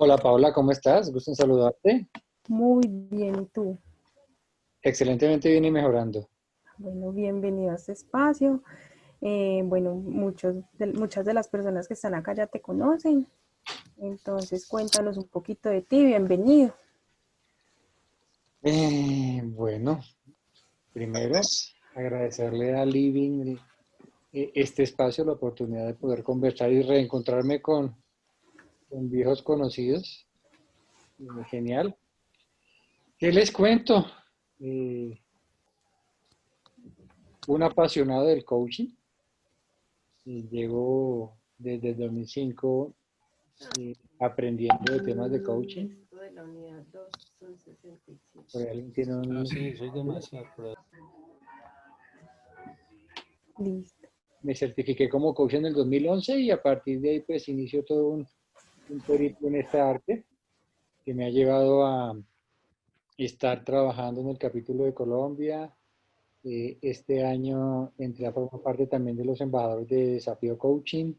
Hola Paola, ¿cómo estás? Gusto en saludarte. Muy bien, ¿y tú? Excelentemente bien y mejorando. Bueno, bienvenido a este espacio. Bueno, muchas de las personas que están acá ya te conocen, entonces cuéntanos un poquito de ti, bienvenido. Bueno, primero agradecerle a Living este espacio, la oportunidad de poder conversar y reencontrarme con viejos conocidos. Genial. ¿Qué les cuento? Eh, un apasionado del coaching. Llevo desde el 2005 aprendiendo de temas de coaching. Por ahí alguien tiene Ah, un... sí, soy demasiado. Listo. Me certifiqué como coach en el 2011 y a partir de ahí pues inició todo un periplo en esta arte que me ha llevado a estar trabajando en el capítulo de Colombia. Este año entré a formar parte también de los embajadores de Desafío Coaching.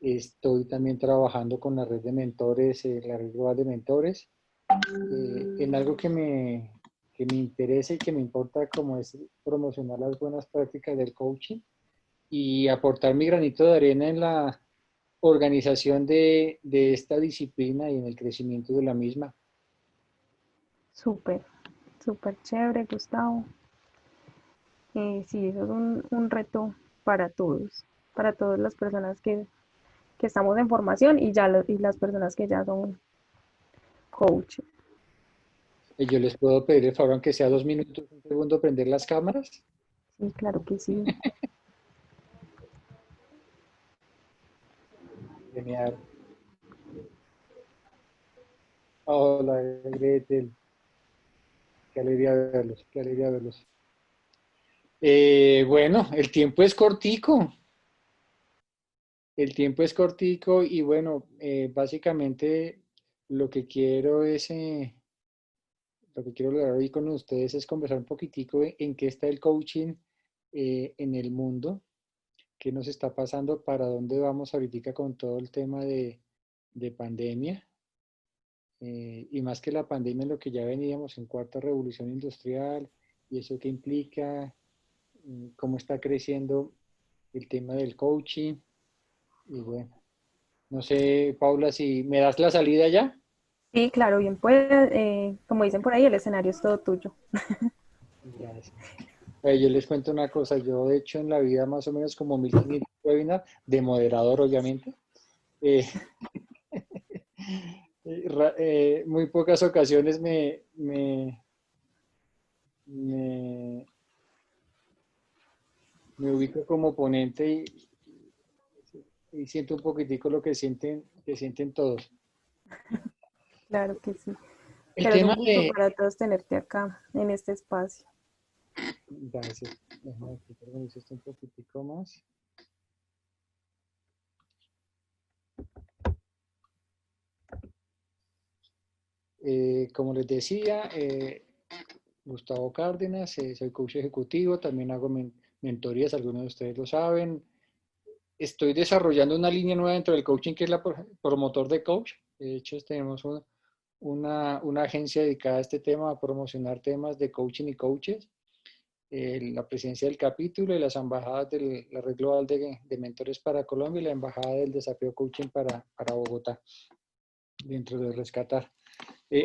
Estoy también trabajando con la red de mentores, la red global de mentores, en algo que me interesa y que me importa como es promocionar las buenas prácticas del coaching y aportar mi granito de arena en la organización de esta disciplina y en el crecimiento de la misma. Súper, súper chévere, Gustavo. Sí, eso es un reto para todas las personas que estamos en formación y las personas que ya son coach. Yo les puedo pedir el favor, aunque sea 2 minutos, un segundo, prender las cámaras. Sí, claro que sí. Genial. Hola, Gretel. Qué alegría verlos, qué alegría verlos. Bueno, el tiempo es cortico. El tiempo es cortico y bueno, básicamente lo que quiero es, lo que quiero lograr hoy con ustedes es conversar un poquitico en qué está el coaching en el mundo, qué nos está pasando, para dónde vamos ahorita con todo el tema de pandemia. Y más que la pandemia, lo que ya veníamos en cuarta revolución industrial y eso que implica, cómo está creciendo el tema del coaching. Y bueno, no sé, Paula, si me das la salida ya. Sí, claro, bien puede. Como dicen por ahí, el escenario es todo tuyo. Gracias. Yo les cuento una cosa, yo he hecho en la vida más o menos como 1500 webinars, de moderador obviamente. Eh, muy pocas ocasiones me, me ubico como ponente y siento un poquitico lo que sienten todos. Claro que sí. El Pero es un tema gusto de... para todos tenerte acá en este espacio. Gracias. Déjame que organice esto un poquitico más. Como les decía, Gustavo Cárdenas, soy coach ejecutivo, también hago mentorías, algunos de ustedes lo saben. Estoy desarrollando una línea nueva dentro del coaching que es la promotor de coach. De hecho, tenemos una agencia dedicada a este tema, a promocionar temas de coaching y coaches. La presidencia del capítulo y las embajadas de la Red Global de Mentores para Colombia y la embajada del Desafío Coaching para Bogotá, dentro de Rescatar.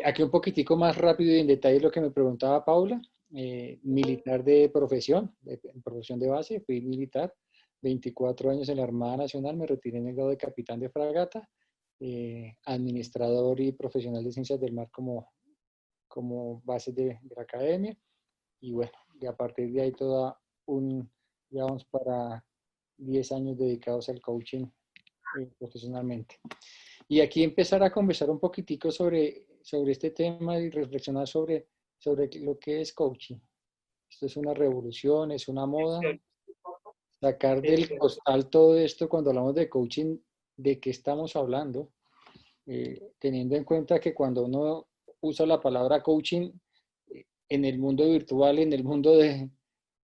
Aquí un poquitico más rápido y en detalle lo que me preguntaba Paula. Militar de profesión, en profesión de base, fui militar, 24 años en la Armada Nacional, me retiré en el grado de capitán de fragata, administrador y profesional de ciencias del mar como base de la academia. Y bueno, y a partir de ahí ya vamos para 10 años dedicados al coaching profesionalmente. Y aquí empezar a conversar un poquitico sobre este tema y reflexionar sobre lo que es coaching. Esto es una revolución, es una moda. Sacar del costal todo esto cuando hablamos de coaching, ¿de qué estamos hablando? Teniendo en cuenta que cuando uno usa la palabra coaching en el mundo virtual, en el mundo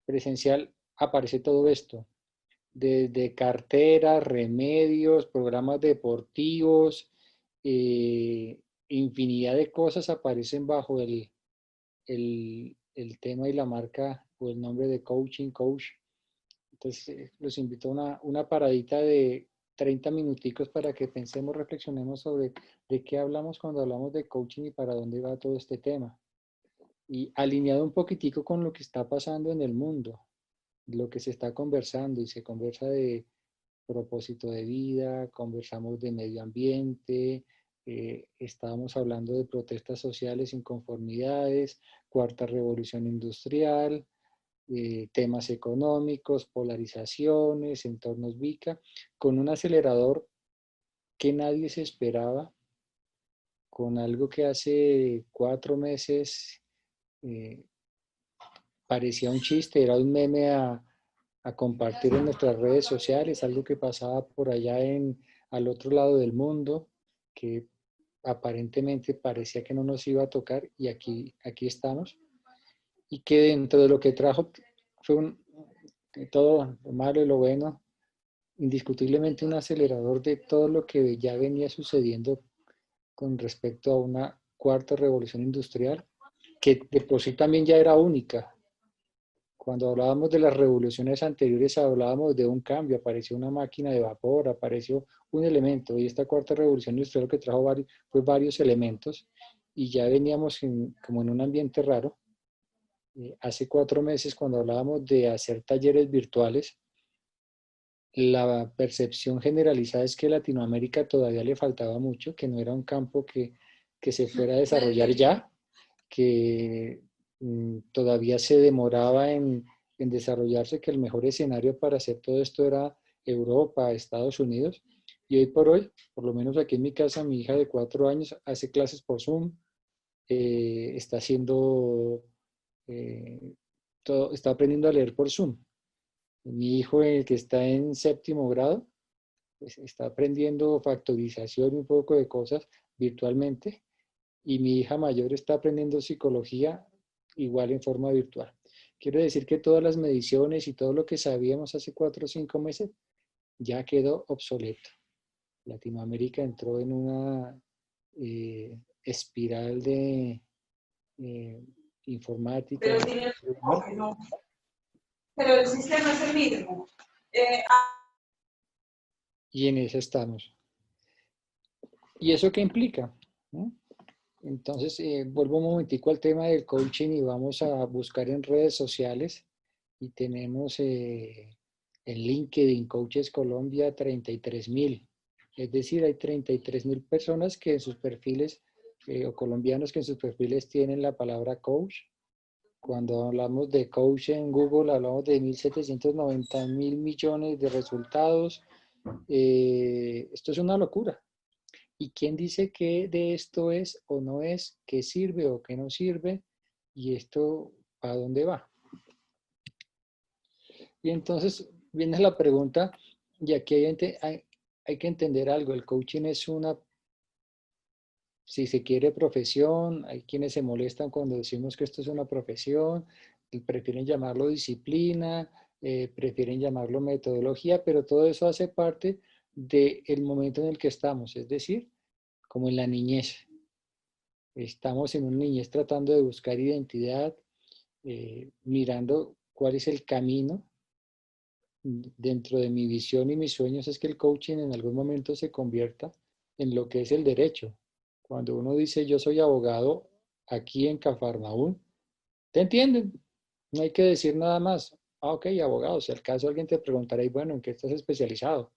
presencial, aparece todo esto. Desde carteras, remedios, programas deportivos, infinidad de cosas aparecen bajo el tema y la marca o el nombre de coaching, coach. Entonces, los invito a una paradita de 30 minuticos para que pensemos, reflexionemos sobre de qué hablamos cuando hablamos de coaching y para dónde va todo este tema. Y alineado un poquitico con lo que está pasando en el mundo, lo que se está conversando y se conversa de propósito de vida, conversamos de medio ambiente, estábamos hablando de protestas sociales, inconformidades, cuarta revolución industrial, temas económicos, polarizaciones, entornos VICA, con un acelerador que nadie se esperaba, con algo que hace 4 meses eh, parecía un chiste, era un meme a compartir en nuestras redes sociales, algo que pasaba por allá al otro lado del mundo, que aparentemente parecía que no nos iba a tocar y aquí estamos. Y que dentro de lo que trajo fue todo lo malo y lo bueno, indiscutiblemente un acelerador de todo lo que ya venía sucediendo con respecto a una cuarta revolución industrial, que de por sí también ya era única. Cuando hablábamos de las revoluciones anteriores, hablábamos de un cambio, apareció una máquina de vapor, apareció un elemento, y esta cuarta revolución industrial lo que trajo fue varios elementos, y ya veníamos como en un ambiente raro. Hace 4 meses, cuando hablábamos de hacer talleres virtuales, la percepción generalizada es que Latinoamérica todavía le faltaba mucho, que no era un campo que se fuera a desarrollar ya, que todavía se demoraba en desarrollarse, que el mejor escenario para hacer todo esto era Europa, Estados Unidos. Y hoy por hoy, por lo menos aquí en mi casa, mi hija de 4 años hace clases por Zoom, está haciendo, está aprendiendo a leer por Zoom. Mi hijo, el que está en séptimo grado, pues está aprendiendo factorización y un poco de cosas virtualmente. Y mi hija mayor está aprendiendo psicología igual en forma virtual. Quiero decir que todas las mediciones y todo lo que sabíamos hace 4 o 5 meses ya quedó obsoleto. Latinoamérica entró en una espiral de eh, informática. Pero tiene un enfoque, ¿no? Pero el sistema es el mismo. Y en eso estamos. ¿Y eso qué implica? ¿No? Entonces, vuelvo un momentico al tema del coaching y vamos a buscar en redes sociales y tenemos en LinkedIn Coaches Colombia 33,000. Es decir, hay 33,000 personas que en sus perfiles, o colombianos que en sus perfiles tienen la palabra coach. Cuando hablamos de coach en Google, hablamos de 1.790.000 millones de resultados. Esto es una locura. ¿Y quién dice qué de esto es o no es, qué sirve o qué no sirve? ¿Y esto a dónde va? Y entonces viene la pregunta, y aquí hay que entender algo, el coaching es una, si se quiere, profesión, hay quienes se molestan cuando decimos que esto es una profesión, y prefieren llamarlo disciplina, prefieren llamarlo metodología, pero todo eso hace parte del momento en el que estamos, es decir, como en la niñez. Estamos en una niñez tratando de buscar identidad, mirando cuál es el camino. Dentro de mi visión y mis sueños es que el coaching en algún momento se convierta en lo que es el derecho. Cuando uno dice yo soy abogado aquí en Cafarnaúm, ¿te entienden? No hay que decir nada más. Ah, ok, abogado. Si al caso alguien te preguntará, y bueno, ¿en qué estás especializado?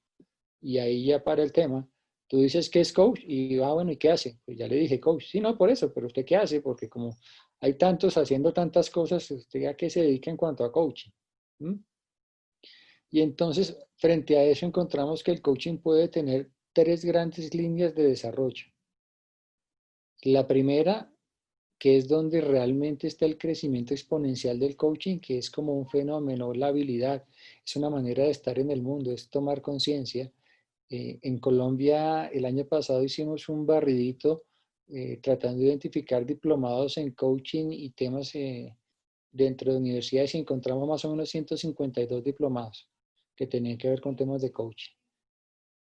Y ahí ya para el tema. Tú dices que es coach y bueno, ¿y qué hace? Pues ya le dije coach. Sí, no, por eso, pero ¿usted qué hace? Porque como hay tantos haciendo tantas cosas, ¿usted a qué se dedica en cuanto a coaching? ¿Mm? Y entonces, frente a eso, encontramos que el coaching puede tener tres grandes líneas de desarrollo. La primera, que es donde realmente está el crecimiento exponencial del coaching, que es como un fenómeno, la habilidad, es una manera de estar en el mundo, es tomar conciencia. En Colombia, el año pasado hicimos un barridito tratando de identificar diplomados en coaching y temas dentro de universidades y encontramos más o menos 152 diplomados que tenían que ver con temas de coaching.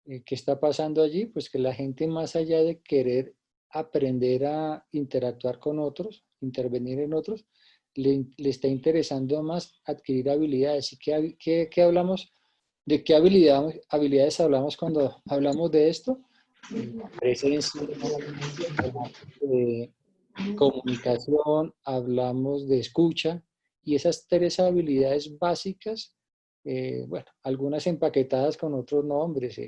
¿Qué está pasando allí? Pues que la gente, más allá de querer aprender a interactuar con otros, intervenir en otros, le está interesando más adquirir habilidades. ¿Y qué hablamos? ¿De qué habilidades hablamos cuando hablamos de esto? Presencia, de comunicación, hablamos de escucha, y esas tres habilidades básicas, bueno, algunas empaquetadas con otros nombres,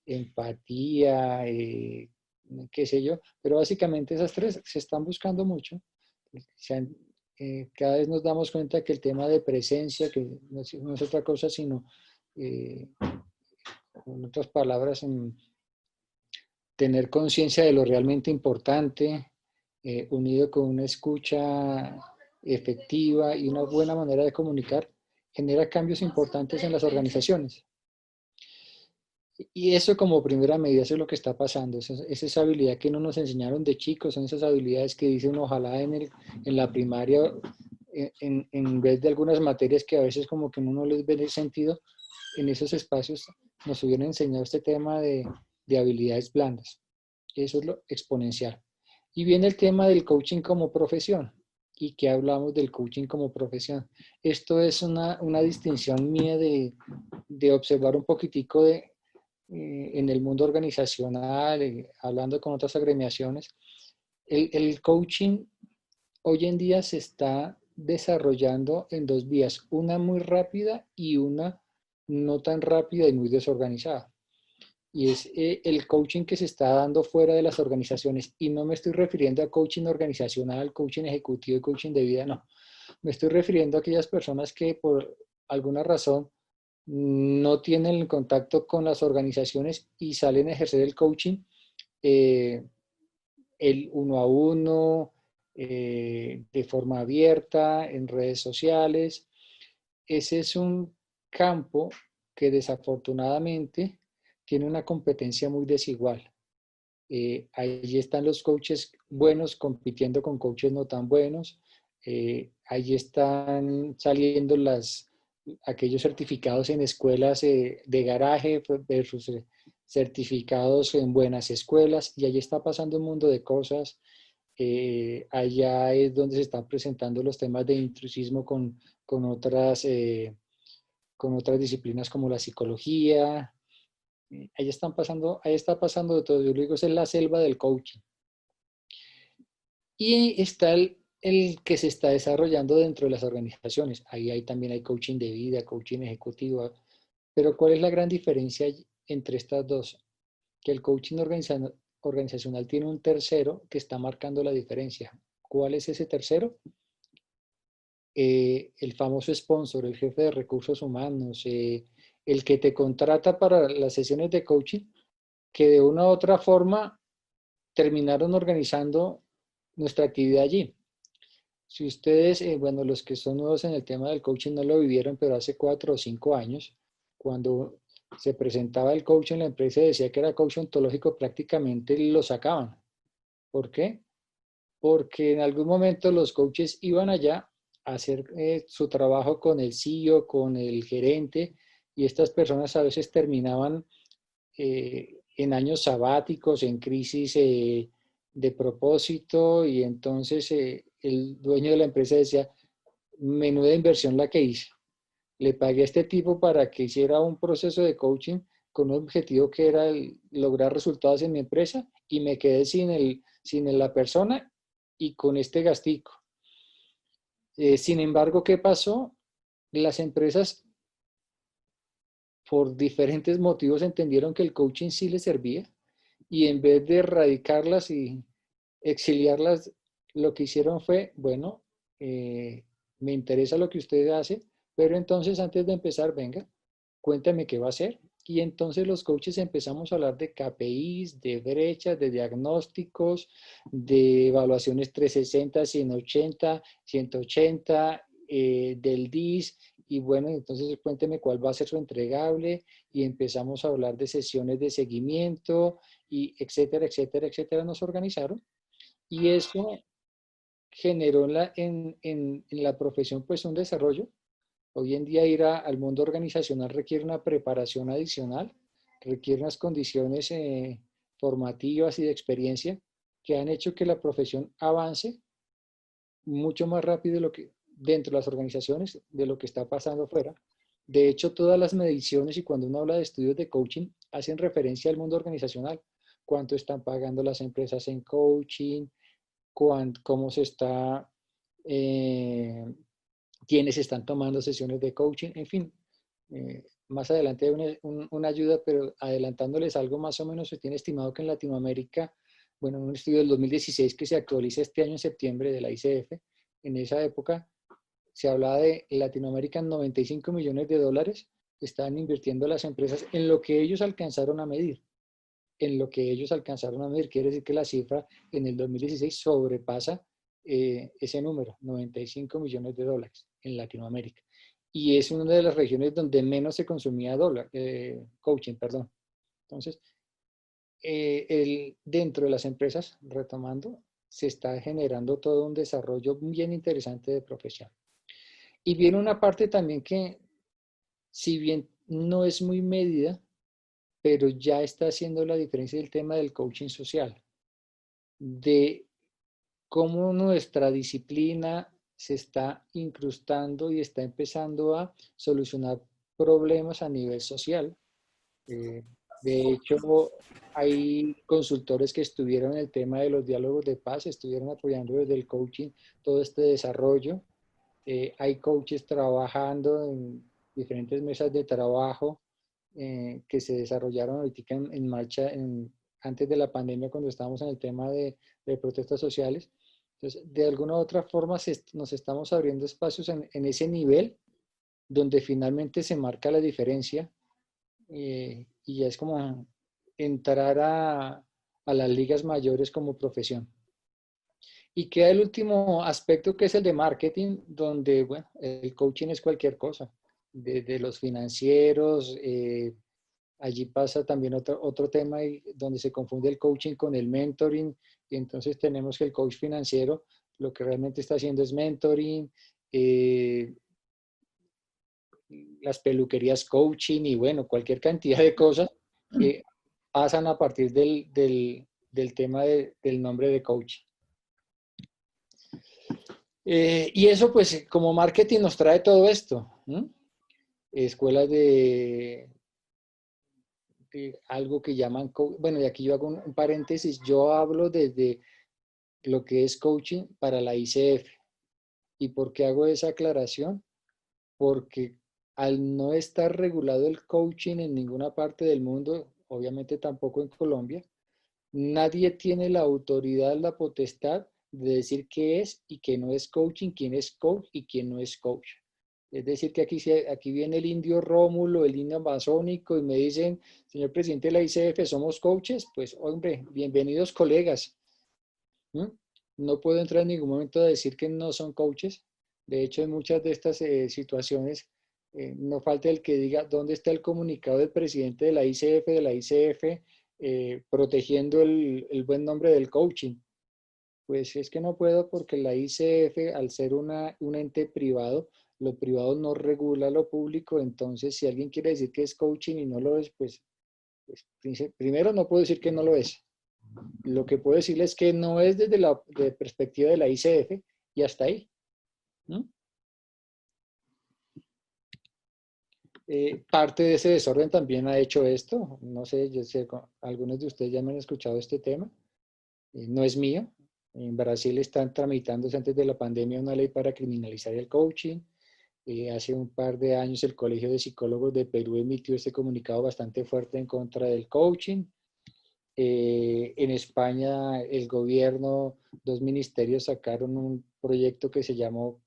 empatía, qué sé yo, pero básicamente esas tres se están buscando mucho. Se han- Cada vez nos damos cuenta que el tema de presencia, que no es otra cosa sino, eh, con otras palabras, tener conciencia de lo realmente importante, unido con una escucha efectiva y una buena manera de comunicar, genera cambios importantes en las organizaciones. Y eso, como primera medida, eso es lo que está pasando. Es esa habilidad que no nos enseñaron de chicos, son esas habilidades que dicen ojalá en la primaria, en vez de algunas materias que a veces como que uno no les ve el sentido, en esos espacios nos hubieran enseñado este tema de habilidades blandas. Eso es lo exponencial. Y viene el tema del coaching como profesión. ¿Y qué hablamos del coaching como profesión? Esto es una distinción mía de observar un poquitico en el mundo organizacional, hablando con otras agremiaciones. El coaching hoy en día se está desarrollando en dos vías, una muy rápida y una no tan rápida y muy desorganizada. Y es el coaching que se está dando fuera de las organizaciones. Y no me estoy refiriendo a coaching organizacional, coaching ejecutivo y coaching de vida, no. Me estoy refiriendo a aquellas personas que por alguna razón no tienen el contacto con las organizaciones y salen a ejercer el coaching, eh, el uno a uno, de forma abierta, en redes sociales. Ese es un campo que desafortunadamente tiene una competencia muy desigual. Allí están los coaches buenos compitiendo con coaches no tan buenos. Allí están saliendo aquellos certificados en escuelas de garaje versus certificados en buenas escuelas, y allí está pasando un mundo de cosas. Allá es donde se están presentando los temas de intrusismo con con otras disciplinas como la psicología. Ahí está pasando de todo. Yo digo, esa es la selva del coaching. Y está el que se está desarrollando dentro de las organizaciones. También hay coaching de vida, coaching ejecutivo. Pero ¿cuál es la gran diferencia entre estas dos? Que el coaching organizacional tiene un tercero que está marcando la diferencia. ¿Cuál es ese tercero? El famoso sponsor, el jefe de recursos humanos, el que te contrata para las sesiones de coaching, que de una u otra forma terminaron organizando nuestra actividad allí. Si ustedes, bueno, los que son nuevos en el tema del coaching no lo vivieron, pero hace 4 o 5 años, cuando se presentaba el coach en la empresa y decía que era coach ontológico, prácticamente lo sacaban. ¿Por qué? Porque en algún momento los coaches iban allá a hacer su trabajo con el CEO, con el gerente, y estas personas a veces terminaban en años sabáticos, en crisis de propósito, y entonces el dueño de la empresa decía, menuda inversión la que hice. Le pagué a este tipo para que hiciera un proceso de coaching con un objetivo que era lograr resultados en mi empresa, y me quedé sin la persona y con este gastico. Sin embargo, ¿qué pasó? Las empresas, por diferentes motivos, entendieron que el coaching sí les servía, y en vez de erradicarlas y exiliarlas, lo que hicieron fue, bueno, me interesa lo que usted hace, pero entonces antes de empezar, venga, cuéntame qué va a hacer. Y entonces los coaches empezamos a hablar de KPIs, de brechas, de diagnósticos, de evaluaciones 360, 180, 180, del DIS. Y bueno, entonces cuénteme cuál va a ser su entregable, y empezamos a hablar de sesiones de seguimiento, y etcétera, etcétera, etcétera. Nos organizaron, y eso generó en la profesión pues un desarrollo. Hoy en día ir al mundo organizacional requiere una preparación adicional, requiere unas condiciones formativas y de experiencia que han hecho que la profesión avance mucho más rápido de lo que, dentro de las organizaciones de lo que está pasando afuera. De hecho, todas las mediciones y cuando uno habla de estudios de coaching hacen referencia al mundo organizacional. Cuánto están pagando las empresas en coaching, cómo se está, quiénes están tomando sesiones de coaching, en fin. Más adelante una ayuda, pero adelantándoles algo más o menos, se tiene estimado que en Latinoamérica, bueno, en un estudio del 2016 que se actualiza este año en septiembre de la ICF, en esa época se hablaba de Latinoamérica en 95 millones de dólares que estaban invirtiendo las empresas en lo que ellos alcanzaron a medir. En lo que ellos alcanzaron a medir, quiere decir que la cifra en el 2016 sobrepasa ese número, 95 millones de dólares en Latinoamérica. Y es una de las regiones donde menos se consumía coaching, perdón. Entonces, dentro de las empresas, retomando, se está generando todo un desarrollo bien interesante de profesión. Y viene una parte también que, si bien no es muy medida, pero ya está haciendo la diferencia del tema del coaching social, de cómo nuestra disciplina se está incrustando y está empezando a solucionar problemas a nivel social. De hecho, hay consultores que estuvieron en el tema de los diálogos de paz, estuvieron apoyando desde el coaching todo este desarrollo. Hay coaches trabajando en diferentes mesas de trabajo que se desarrollaron ahorita en marcha antes de la pandemia cuando estábamos en el tema de protestas sociales. Entonces, de alguna u otra forma nos estamos abriendo espacios en ese nivel donde finalmente se marca la diferencia y ya es como entrar a las ligas mayores como profesión. Y queda el último aspecto que es el de marketing, donde bueno, el coaching es cualquier cosa, desde los financieros, allí pasa también otro tema donde se confunde el coaching con el mentoring, y entonces tenemos que el coach financiero lo que realmente está haciendo es mentoring, las peluquerías coaching y bueno, cualquier cantidad de cosas que pasan a partir del tema del nombre de coaching. Y eso pues como marketing nos trae todo esto, ¿no? Escuelas de algo que llaman, bueno, y aquí yo hago un paréntesis, yo hablo desde lo que es coaching para la ICF. ¿Y por qué hago esa aclaración? Porque al no estar regulado el coaching en ninguna parte del mundo, obviamente tampoco en Colombia, nadie tiene la autoridad, la potestad de decir qué es y qué no es coaching, quién es coach y quién no es coach. Es decir, que aquí viene el indio Rómulo, el indio amazónico y me dicen, señor presidente de la ICF, ¿somos coaches? Pues, hombre, bienvenidos colegas. No puedo entrar en ningún momento a decir que no son coaches. De hecho, en muchas de estas situaciones, no falta el que diga dónde está el comunicado del presidente de la ICF, protegiendo el buen nombre del coaching. Pues es que no puedo porque la ICF, al ser un ente privado, lo privado no regula lo público, entonces si alguien quiere decir que es coaching y no lo es, pues primero no puedo decir que no lo es. Lo que puedo decirles es que no es desde la perspectiva de la ICF y hasta ahí. ¿No? Parte de ese desorden también ha hecho esto. No sé, yo sé, algunos de ustedes ya me han escuchado este tema. No es mío. En Brasil están tramitándose antes de la pandemia una ley para criminalizar el coaching. Hace un par de años el Colegio de Psicólogos de Perú emitió este comunicado bastante fuerte en contra del coaching. En España el gobierno, dos ministerios sacaron un proyecto que se llamó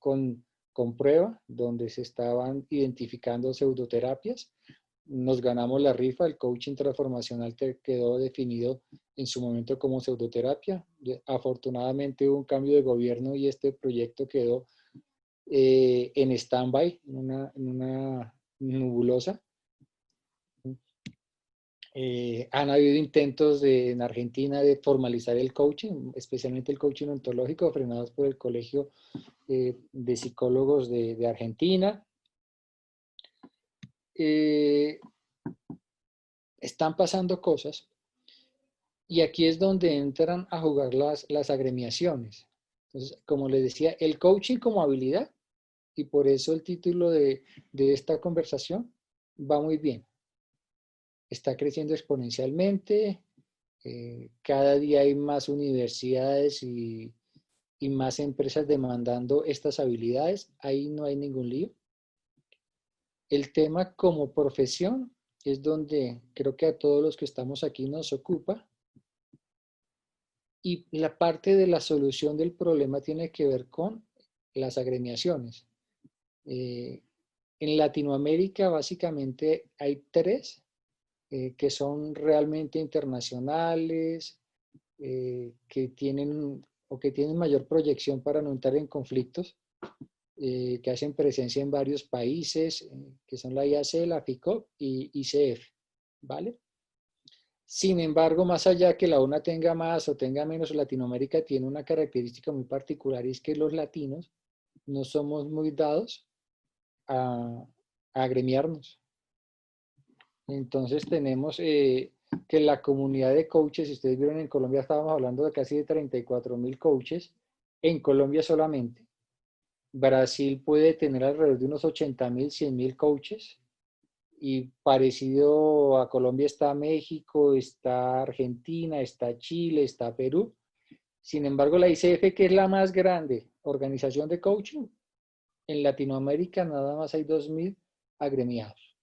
Comprueba, donde se estaban identificando pseudoterapias. Nos ganamos la rifa, el coaching transformacional quedó definido en su momento como pseudoterapia. Afortunadamente hubo un cambio de gobierno y este proyecto quedó en stand-by, en una nebulosa. Han habido intentos en Argentina de formalizar el coaching, especialmente el coaching ontológico, frenados por el Colegio de Psicólogos de Argentina. están pasando cosas y aquí es donde entran a jugar las agremiaciones. Entonces, como les decía, el coaching como habilidad, y por eso el título de esta conversación va muy bien. Está creciendo exponencialmente, cada día hay más universidades y más empresas demandando estas habilidades, ahí no hay ningún lío. El tema como profesión es donde creo que a todos los que estamos aquí nos ocupa, y la parte de la solución del problema tiene que ver con las agremiaciones. En Latinoamérica básicamente hay tres que son realmente internacionales, que tienen mayor proyección para no entrar en conflictos, que hacen presencia en varios países, que son la IAC, la FICOP y ICF, ¿vale? Sin embargo, más allá que la una tenga más o tenga menos, Latinoamérica tiene una característica muy particular, y es que los latinos no somos muy dados a agremiarnos. Entonces tenemos que la comunidad de coaches, si ustedes vieron en Colombia, estábamos hablando de casi de 34.000 coaches, en Colombia solamente. Brasil puede tener alrededor de unos 80.000, 100.000 coaches, y parecido a Colombia está México, está Argentina, está Chile, está Perú. Sin embargo, la ICF, que es la más grande organización de coaching, en Latinoamérica nada más hay 2.000 agremiados.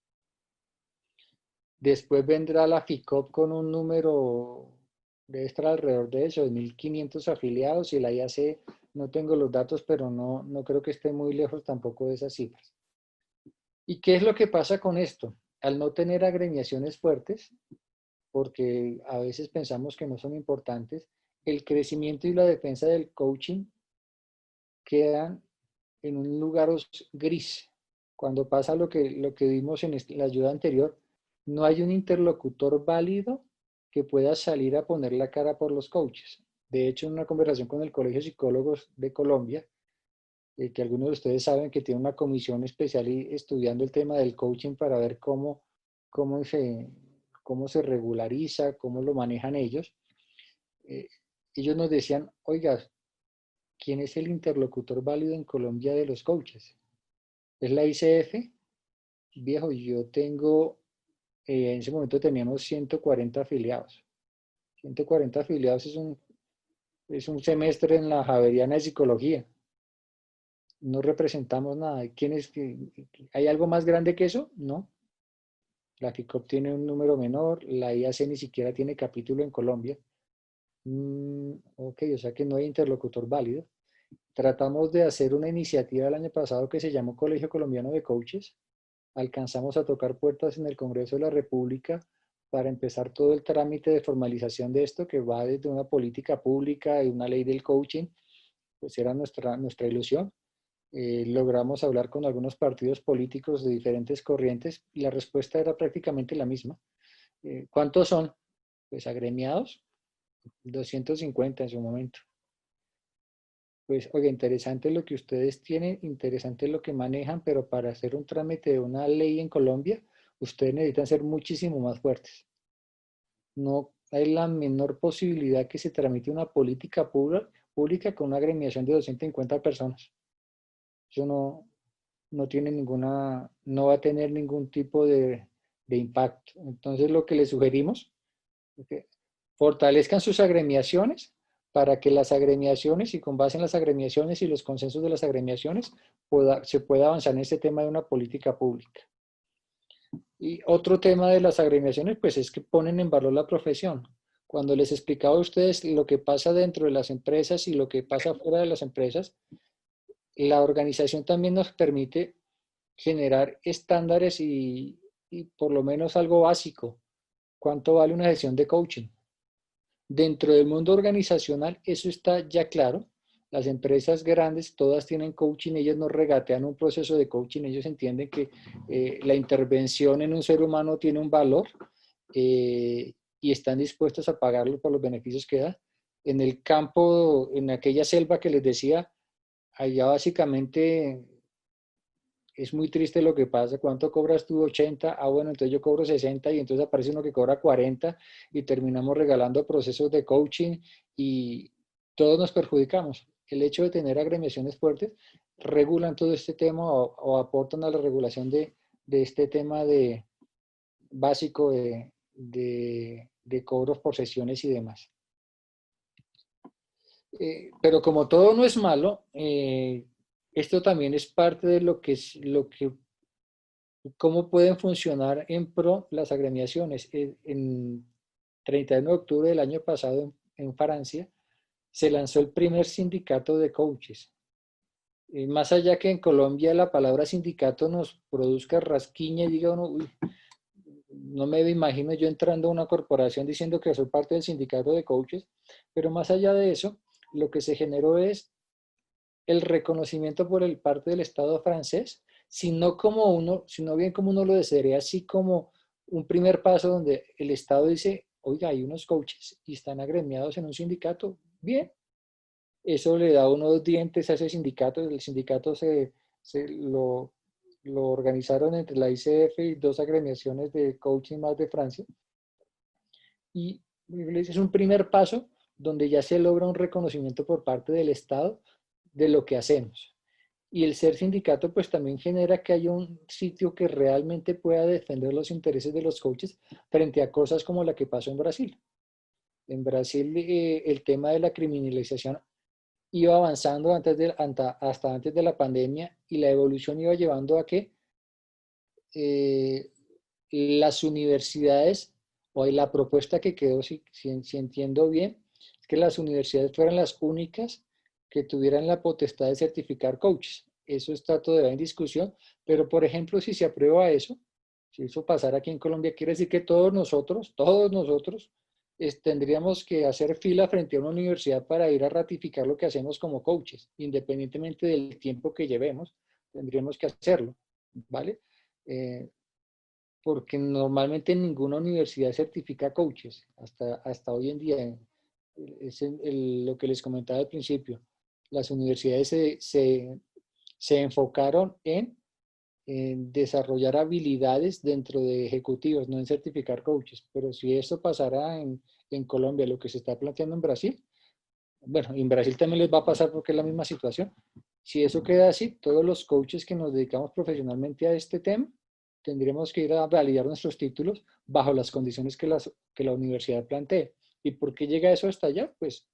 Después vendrá la FICOP con un número, debe estar alrededor de eso, de 1.500 afiliados, y la IAC, no tengo los datos, pero no creo que esté muy lejos tampoco de esas cifras. ¿Y qué es lo que pasa con esto? Al no tener agremiaciones fuertes, porque a veces pensamos que no son importantes, el crecimiento y la defensa del coaching quedan en un lugar gris. Cuando pasa lo que vimos en la ayuda anterior, no hay un interlocutor válido que pueda salir a poner la cara por los coaches. De hecho, en una conversación con el Colegio de Psicólogos de Colombia, que algunos de ustedes saben que tiene una comisión especial estudiando el tema del coaching para ver cómo se regulariza, cómo lo manejan ellos. Ellos nos decían, oiga, ¿quién es el interlocutor válido en Colombia de los coaches? ¿Es la ICF? Viejo, yo tengo, en ese momento teníamos 140 afiliados. 140 afiliados es un semestre en la Javeriana de Psicología. No representamos nada. ¿Hay algo más grande que eso? No. La FICOP tiene un número menor, la IAC ni siquiera tiene capítulo en Colombia. Ok, o sea que no hay interlocutor válido. Tratamos de hacer una iniciativa el año pasado que se llamó Colegio Colombiano de Coaches. Alcanzamos a tocar puertas en el Congreso de la República para empezar todo el trámite de formalización de esto, que va desde una política pública y una ley del coaching. Pues era nuestra ilusión. Logramos hablar con algunos partidos políticos de diferentes corrientes y la respuesta era prácticamente la misma. ¿Cuántos son? Pues agremiados, 250 en su momento. Pues, oye, interesante lo que ustedes tienen, interesante lo que manejan, pero para hacer un trámite de una ley en Colombia, ustedes necesitan ser muchísimo más fuertes. No hay la menor posibilidad que se tramite una política pública con una agremiación de 250 personas. Eso no tiene no va a tener ningún tipo de impacto. Entonces, lo que les sugerimos es que fortalezcan sus agremiaciones, para que las agremiaciones, y con base en las agremiaciones y los consensos de las agremiaciones, se pueda avanzar en este tema de una política pública. Y otro tema de las agremiaciones, pues es que ponen en valor la profesión. Cuando les explicaba a ustedes lo que pasa dentro de las empresas y lo que pasa fuera de las empresas, la organización también nos permite generar estándares y por lo menos algo básico. ¿Cuánto vale una sesión de coaching? Dentro del mundo organizacional eso está ya claro. Las empresas grandes todas tienen coaching, ellas no regatean un proceso de coaching, ellos entienden que la intervención en un ser humano tiene un valor, y están dispuestos a pagarlo por los beneficios que da. En el campo, en aquella selva que les decía, allá básicamente es muy triste lo que pasa. ¿Cuánto cobras tú? 80. Ah, bueno, entonces yo cobro 60 y entonces aparece uno que cobra 40 y terminamos regalando procesos de coaching y todos nos perjudicamos. El hecho de tener agremiaciones fuertes regulan todo este tema o aportan a la regulación de este tema de básico de cobros por sesiones y demás. Pero como todo no es malo, esto también es parte de cómo pueden funcionar en pro las agremiaciones. En 31 de octubre del año pasado en Francia se lanzó el primer sindicato de coaches. Más allá que en Colombia la palabra sindicato nos produzca rasquiña y diga uno, uy, no me imagino yo entrando a una corporación diciendo que soy parte del sindicato de coaches, pero más allá de eso, lo que se generó es el reconocimiento por el parte del Estado francés, sino bien como uno lo desearía, así como un primer paso donde el Estado dice, oiga, hay unos coaches y están agremiados en un sindicato, bien, eso le da unos dientes a ese sindicato, el sindicato lo organizaron entre la ICF y dos agremiaciones de coaching más de Francia, y es un primer paso donde ya se logra un reconocimiento por parte del Estado de lo que hacemos. Y el ser sindicato pues también genera que haya un sitio que realmente pueda defender los intereses de los coaches frente a cosas como la que pasó en Brasil. En Brasil el tema de la criminalización iba avanzando hasta antes de la pandemia y la evolución iba llevando a que las universidades, o la propuesta que quedó, si entiendo bien, es que las universidades fueran las únicas que tuvieran la potestad de certificar coaches. Eso está todavía en discusión, pero por ejemplo, si se aprueba eso, si eso pasara aquí en Colombia, quiere decir que todos nosotros, tendríamos que hacer fila frente a una universidad para ir a ratificar lo que hacemos como coaches, independientemente del tiempo que llevemos, tendríamos que hacerlo, ¿vale? Porque normalmente ninguna universidad certifica coaches, hasta hoy en día. Es lo que les comentaba al principio. Las universidades se enfocaron en desarrollar habilidades dentro de ejecutivos, no en certificar coaches. Pero si esto pasara en Colombia, lo que se está planteando en Brasil, bueno, en Brasil también les va a pasar porque es la misma situación. Si eso queda así, todos los coaches que nos dedicamos profesionalmente a este tema, tendremos que ir a validar nuestros títulos bajo las condiciones que la universidad plantee. ¿Y por qué llega eso hasta allá? Pues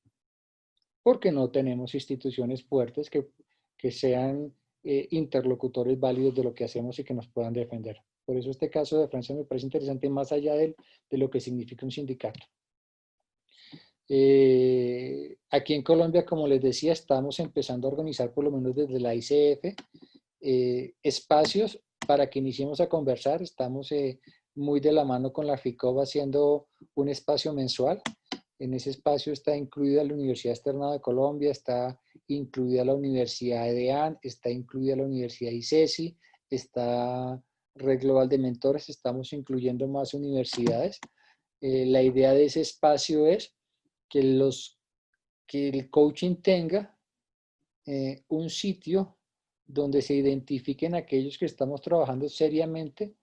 porque no tenemos instituciones fuertes que sean interlocutores válidos de lo que hacemos y que nos puedan defender. Por eso este caso de Francia me parece interesante más allá de lo que significa un sindicato. Aquí en Colombia, como les decía, estamos empezando a organizar, por lo menos desde la ICF, espacios para que iniciemos a conversar. Estamos muy de la mano con la FICOB haciendo un espacio mensual. En ese espacio está incluida la Universidad Externa de Colombia, está incluida la Universidad de EAN, está incluida la Universidad ICESI, está Red Global de Mentores, estamos incluyendo más universidades. La idea de ese espacio es que el coaching tenga un sitio donde se identifiquen aquellos que estamos trabajando seriamente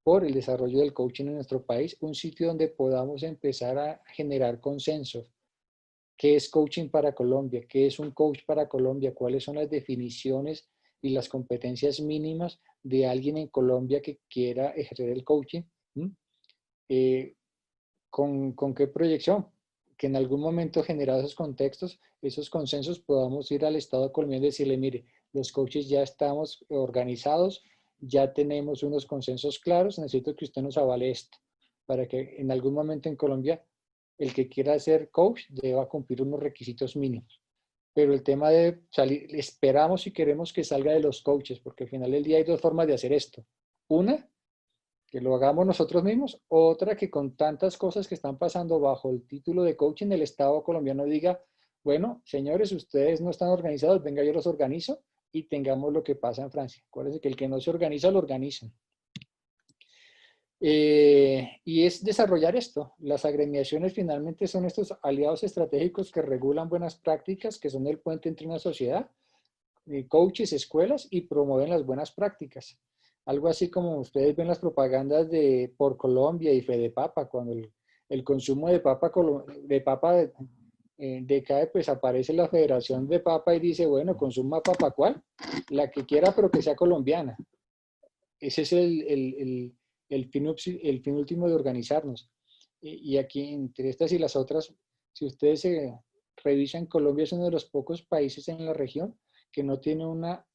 por el desarrollo del coaching en nuestro país, un sitio donde podamos empezar a generar consensos. ¿Qué es coaching para Colombia? ¿Qué es un coach para Colombia? ¿Cuáles son las definiciones y las competencias mínimas de alguien en Colombia que quiera ejercer el coaching? ¿Con qué proyección? Que en algún momento, generados esos contextos, esos consensos, podamos ir al Estado colombiano y decirle, mire, los coaches ya estamos organizados, ya tenemos unos consensos claros, necesito que usted nos avale esto, para que en algún momento en Colombia el que quiera ser coach deba cumplir unos requisitos mínimos. Pero el tema de salir, esperamos y queremos que salga de los coaches, porque al final del día hay dos formas de hacer esto. Una, que lo hagamos nosotros mismos. Otra, que con tantas cosas que están pasando bajo el título de coaching, el Estado colombiano diga, bueno, señores, ustedes no están organizados, venga, yo los organizo y tengamos lo que pasa en Francia. Acuérdense que el que no se organiza, lo organizan. Y es desarrollar esto. Las agremiaciones finalmente son estos aliados estratégicos que regulan buenas prácticas, que son el puente entre una sociedad. coaches, escuelas y promueven las buenas prácticas. Algo así como ustedes ven las propagandas de Por Colombia y Fedepapa, cuando el consumo de papa decae, pues aparece la Federación de Papa y dice, bueno, consuma papa ¿cuál? La que quiera, pero que sea colombiana. Ese es el fin último de organizarnos. Y aquí, entre estas y las otras, si ustedes se revisan, Colombia es uno de los pocos países en la región que no tiene una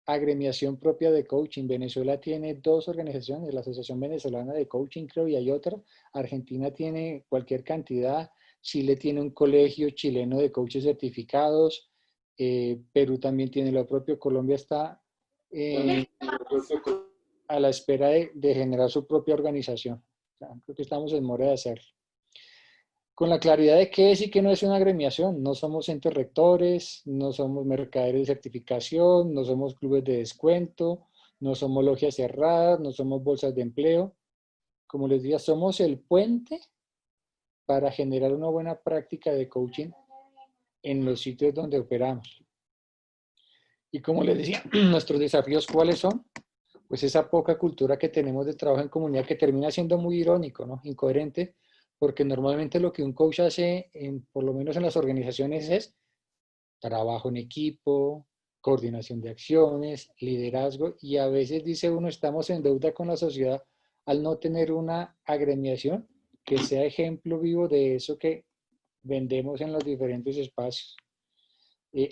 agremiación propia de coaching. Venezuela tiene 2 organizaciones, la Asociación Venezolana de Coaching, creo, y hay otra. Argentina tiene cualquier cantidad. Chile tiene un colegio chileno de coaches certificados. Perú también tiene lo propio. Colombia está a la espera de generar su propia organización. O sea, creo que estamos en mora de hacerlo. Con la claridad de qué es y qué no es una agremiación. No somos entes rectores, no somos mercaderes de certificación, no somos clubes de descuento, no somos logias cerradas, no somos bolsas de empleo. Como les decía, somos el puente para generar una buena práctica de coaching en los sitios donde operamos. Y como les decía, nuestros desafíos, ¿cuáles son? Pues esa poca cultura que tenemos de trabajo en comunidad que termina siendo muy irónico, ¿no? Incoherente, porque normalmente lo que un coach hace, por lo menos en las organizaciones, es trabajo en equipo, coordinación de acciones, liderazgo, y a veces dice uno, estamos en deuda con la sociedad al no tener una agremiación que sea ejemplo vivo de eso que vendemos en los diferentes espacios.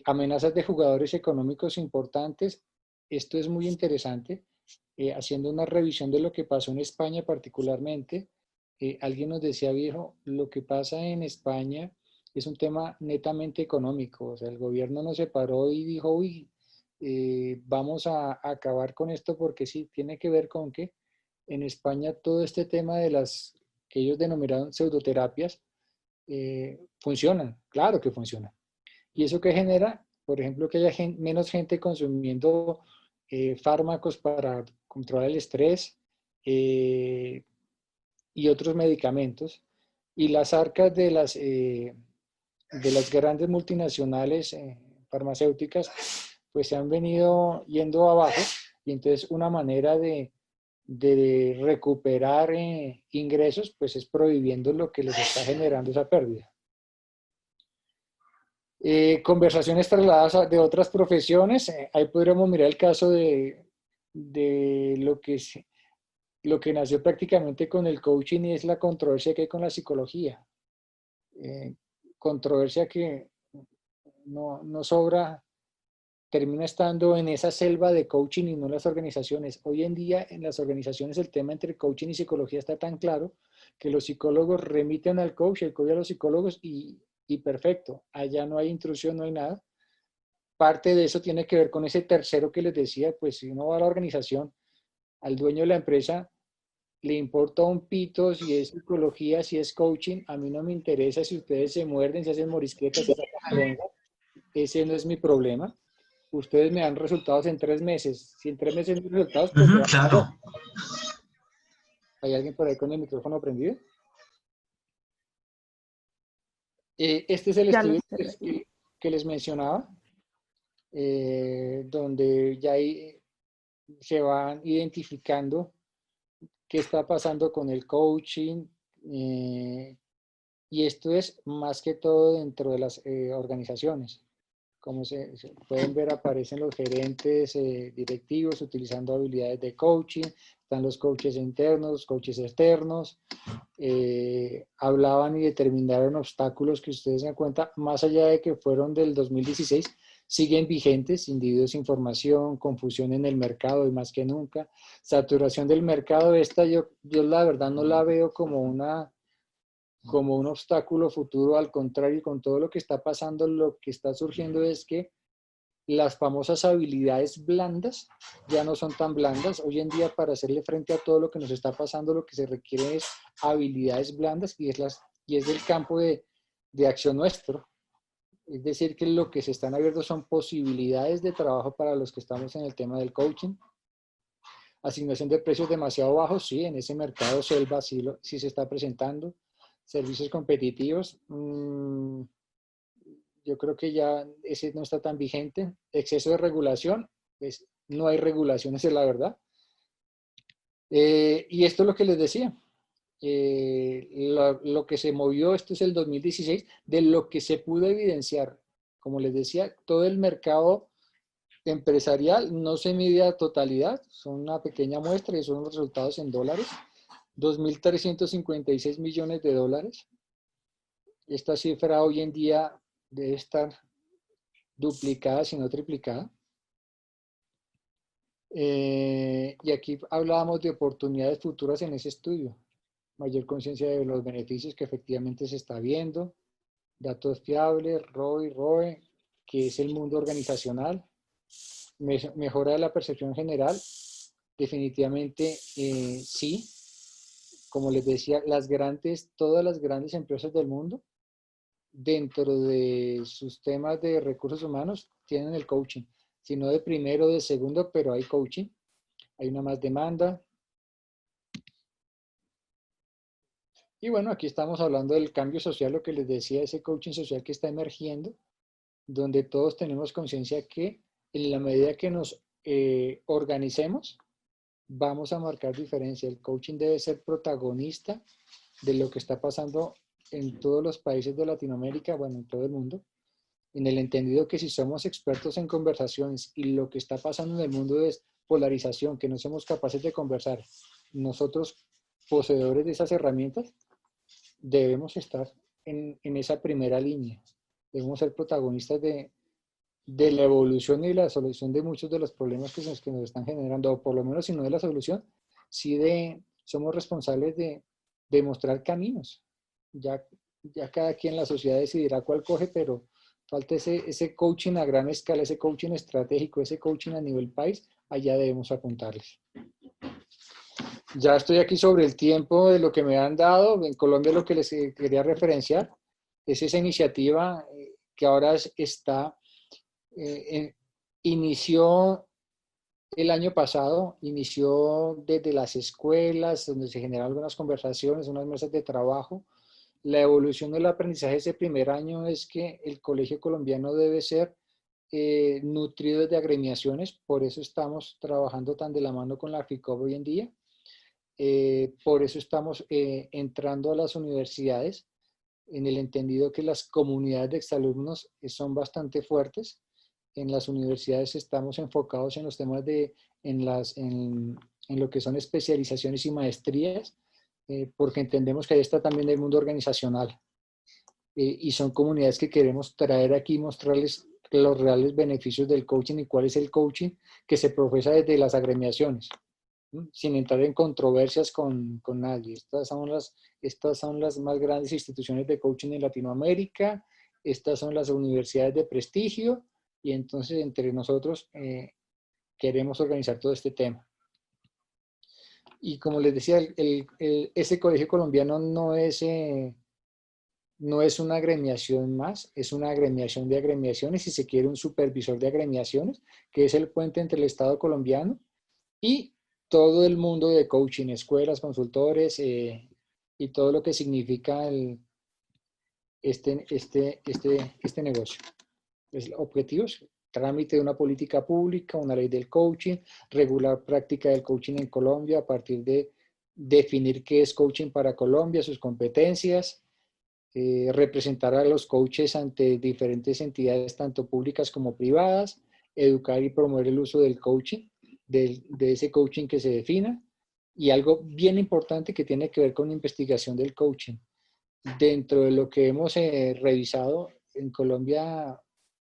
Amenazas de jugadores económicos importantes. Esto es muy interesante. Haciendo una revisión de lo que pasó en España particularmente, alguien nos decía, viejo, lo que pasa en España es un tema netamente económico. O sea, el gobierno nos separó y dijo, uy, vamos a acabar con esto porque sí, tiene que ver con que en España todo este tema de las que ellos denominaron pseudoterapias funcionan, claro que funcionan. ¿Y eso qué genera? Por ejemplo, que haya menos gente consumiendo fármacos para controlar el estrés y otros medicamentos. Y las arcas de las grandes multinacionales farmacéuticas pues se han venido yendo abajo y entonces una manera de recuperar ingresos pues es prohibiendo lo que les está generando esa pérdida. Conversaciones trasladadas de otras profesiones. Ahí podríamos mirar el caso de lo que nació prácticamente con el coaching y es la controversia que hay con la psicología. Controversia que no sobra, termina estando en esa selva de coaching y no en las organizaciones. Hoy en día en las organizaciones el tema entre coaching y psicología está tan claro que los psicólogos remiten al coach, el coach a los psicólogos y perfecto, allá no hay intrusión, no hay nada. Parte de eso tiene que ver con ese tercero que les decía, pues si uno va a la organización, al dueño de la empresa le importa un pito si es psicología, si es coaching, a mí no me interesa si ustedes se muerden, si hacen morisquetas, si sacan la lengua, ese no es mi problema. Ustedes me dan resultados en 3 meses. Si en 3 meses no hay resultados, pues Claro. ¿Hay alguien por ahí con el micrófono prendido? Este es el estudio que les mencionaba, donde ya se van identificando qué está pasando con el coaching, y esto es más que todo dentro de las organizaciones. Como se pueden ver, aparecen los gerentes directivos utilizando habilidades de coaching, están los coaches internos, coaches externos, hablaban y determinaron obstáculos que ustedes se dan cuenta, más allá de que fueron del 2016, siguen vigentes, individuos, información, confusión en el mercado y más que nunca, saturación del mercado. Esta yo la verdad no la veo como un obstáculo futuro, al contrario, con todo lo que está pasando, lo que está surgiendo es que las famosas habilidades blandas ya no son tan blandas. Hoy en día, para hacerle frente a todo lo que nos está pasando, lo que se requiere es habilidades blandas y es del campo de acción nuestro. Es decir, que lo que se están abriendo son posibilidades de trabajo para los que estamos en el tema del coaching. Asignación de precios demasiado bajos, sí, en ese mercado selva sí se está presentando. Servicios competitivos, yo creo que ya ese no está tan vigente. Exceso de regulación, pues no hay regulaciones, es la verdad. Y esto es lo que les decía. Lo que se movió, esto es el 2016, de lo que se pudo evidenciar. Como les decía, todo el mercado empresarial no se mide a totalidad, son una pequeña muestra y son los resultados en dólares. 2.356 millones de dólares. Esta cifra hoy en día debe estar duplicada, si no triplicada. Y aquí hablábamos de oportunidades futuras en ese estudio. Mayor conciencia de los beneficios que efectivamente se está viendo, datos fiables, ROE, que es el mundo organizacional, mejora de la percepción general, definitivamente sí. Como les decía, todas las grandes empresas del mundo, dentro de sus temas de recursos humanos, tienen el coaching. Si no de primero o de segundo, pero hay coaching. Hay una más demanda. Y bueno, aquí estamos hablando del cambio social, lo que les decía, ese coaching social que está emergiendo, donde todos tenemos conciencia que en la medida que nos organicemos, vamos a marcar diferencia. El coaching debe ser protagonista de lo que está pasando en todos los países de Latinoamérica, bueno, en todo el mundo, en el entendido que si somos expertos en conversaciones y lo que está pasando en el mundo es polarización, que no somos capaces de conversar, nosotros, poseedores de esas herramientas, debemos estar en esa primera línea. Debemos ser protagonistas de la evolución y la solución de muchos de los problemas que nos están generando, o por lo menos si no de la solución, sí somos responsables de mostrar caminos. Ya cada quien en la sociedad decidirá cuál coge, pero falta ese coaching a gran escala, ese coaching estratégico, ese coaching a nivel país, allá debemos apuntarles. Ya estoy aquí sobre el tiempo de lo que me han dado. En Colombia lo que les quería referenciar es esa iniciativa que ahora inició el año pasado, inició desde las escuelas, donde se generan algunas conversaciones, unas mesas de trabajo. La evolución del aprendizaje ese primer año es que el colegio colombiano debe ser nutrido de agremiaciones, por eso estamos trabajando tan de la mano con la FICOB hoy en día. Por eso estamos entrando a las universidades, en el entendido que las comunidades de exalumnos son bastante fuertes. En las universidades estamos enfocados en los temas en lo que son especializaciones y maestrías, porque entendemos que ahí está también el mundo organizacional. Y son comunidades que queremos traer aquí y mostrarles los reales beneficios del coaching y cuál es el coaching que se profesa desde las agremiaciones, sin entrar en controversias con nadie. Estas son las más grandes instituciones de coaching en Latinoamérica, estas son las universidades de prestigio, y entonces entre nosotros queremos organizar todo este tema. Y como les decía, ese colegio colombiano no es una agremiación más, es una agremiación de agremiaciones, si se quiere un supervisor de agremiaciones, que es el puente entre el Estado colombiano y todo el mundo de coaching, escuelas, consultores y todo lo que significa este negocio. Objetivos: trámite de una política pública, una ley del coaching, regular práctica del coaching en Colombia a partir de definir qué es coaching para Colombia, sus competencias, representar a los coaches ante diferentes entidades, tanto públicas como privadas, educar y promover el uso del coaching, de ese coaching que se defina, y algo bien importante que tiene que ver con investigación del coaching. Dentro de lo que hemos revisado en Colombia,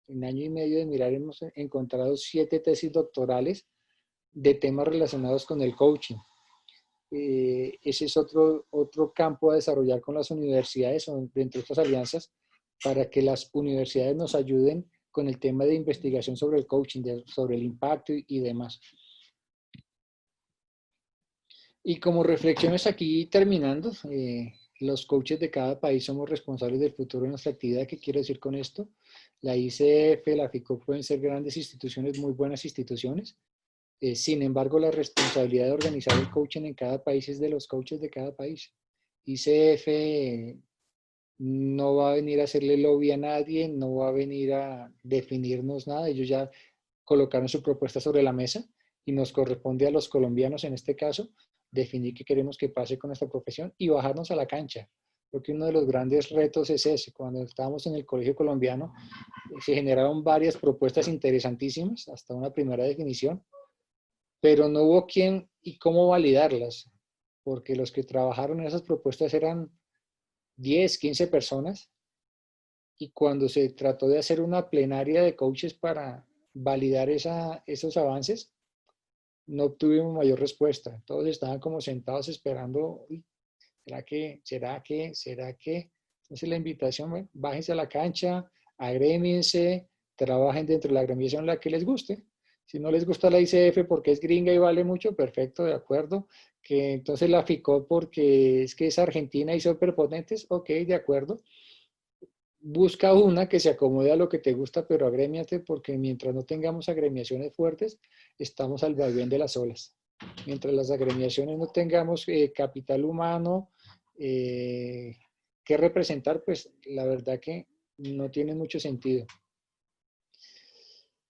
en año y medio de mirar, hemos encontrado 7 tesis doctorales de temas relacionados con el coaching. Ese es otro campo a desarrollar con las universidades o dentro de estas alianzas, para que las universidades nos ayuden con el tema de investigación sobre el coaching, sobre el impacto y demás. Y como reflexiones aquí terminando, los coaches de cada país somos responsables del futuro de nuestra actividad. ¿Qué quiero decir con esto? La ICF, la FICOP pueden ser grandes instituciones, muy buenas instituciones. Sin embargo, la responsabilidad de organizar el coaching en cada país es de los coaches de cada país. ICF no va a venir a hacerle lobby a nadie, no va a venir a definirnos nada. Ellos ya colocaron su propuesta sobre la mesa y nos corresponde a los colombianos en este caso definir qué queremos que pase con esta profesión y bajarnos a la cancha. Creo que uno de los grandes retos es ese. Cuando estábamos en el colegio colombiano se generaron varias propuestas interesantísimas, hasta una primera definición, pero no hubo quién y cómo validarlas, porque los que trabajaron en esas propuestas eran 10, 15 personas, y cuando se trató de hacer una plenaria de coaches para validar esos avances, no obtuvimos mayor respuesta. Todos estaban como sentados esperando, uy, ¿será que? ¿Será que? ¿Será que? Entonces la invitación, bueno, bájense a la cancha, agrémiense, trabajen dentro de la agremiación la que les guste. Si no les gusta la ICF porque es gringa y vale mucho, perfecto, de acuerdo. Que entonces la FICO porque es que es argentina y son perpotentes, ok, de acuerdo. Busca una que se acomode a lo que te gusta, pero agrémiate porque mientras no tengamos agremiaciones fuertes, estamos al vaivén de las olas. Mientras las agremiaciones no tengamos capital humano que representar, pues la verdad que no tiene mucho sentido.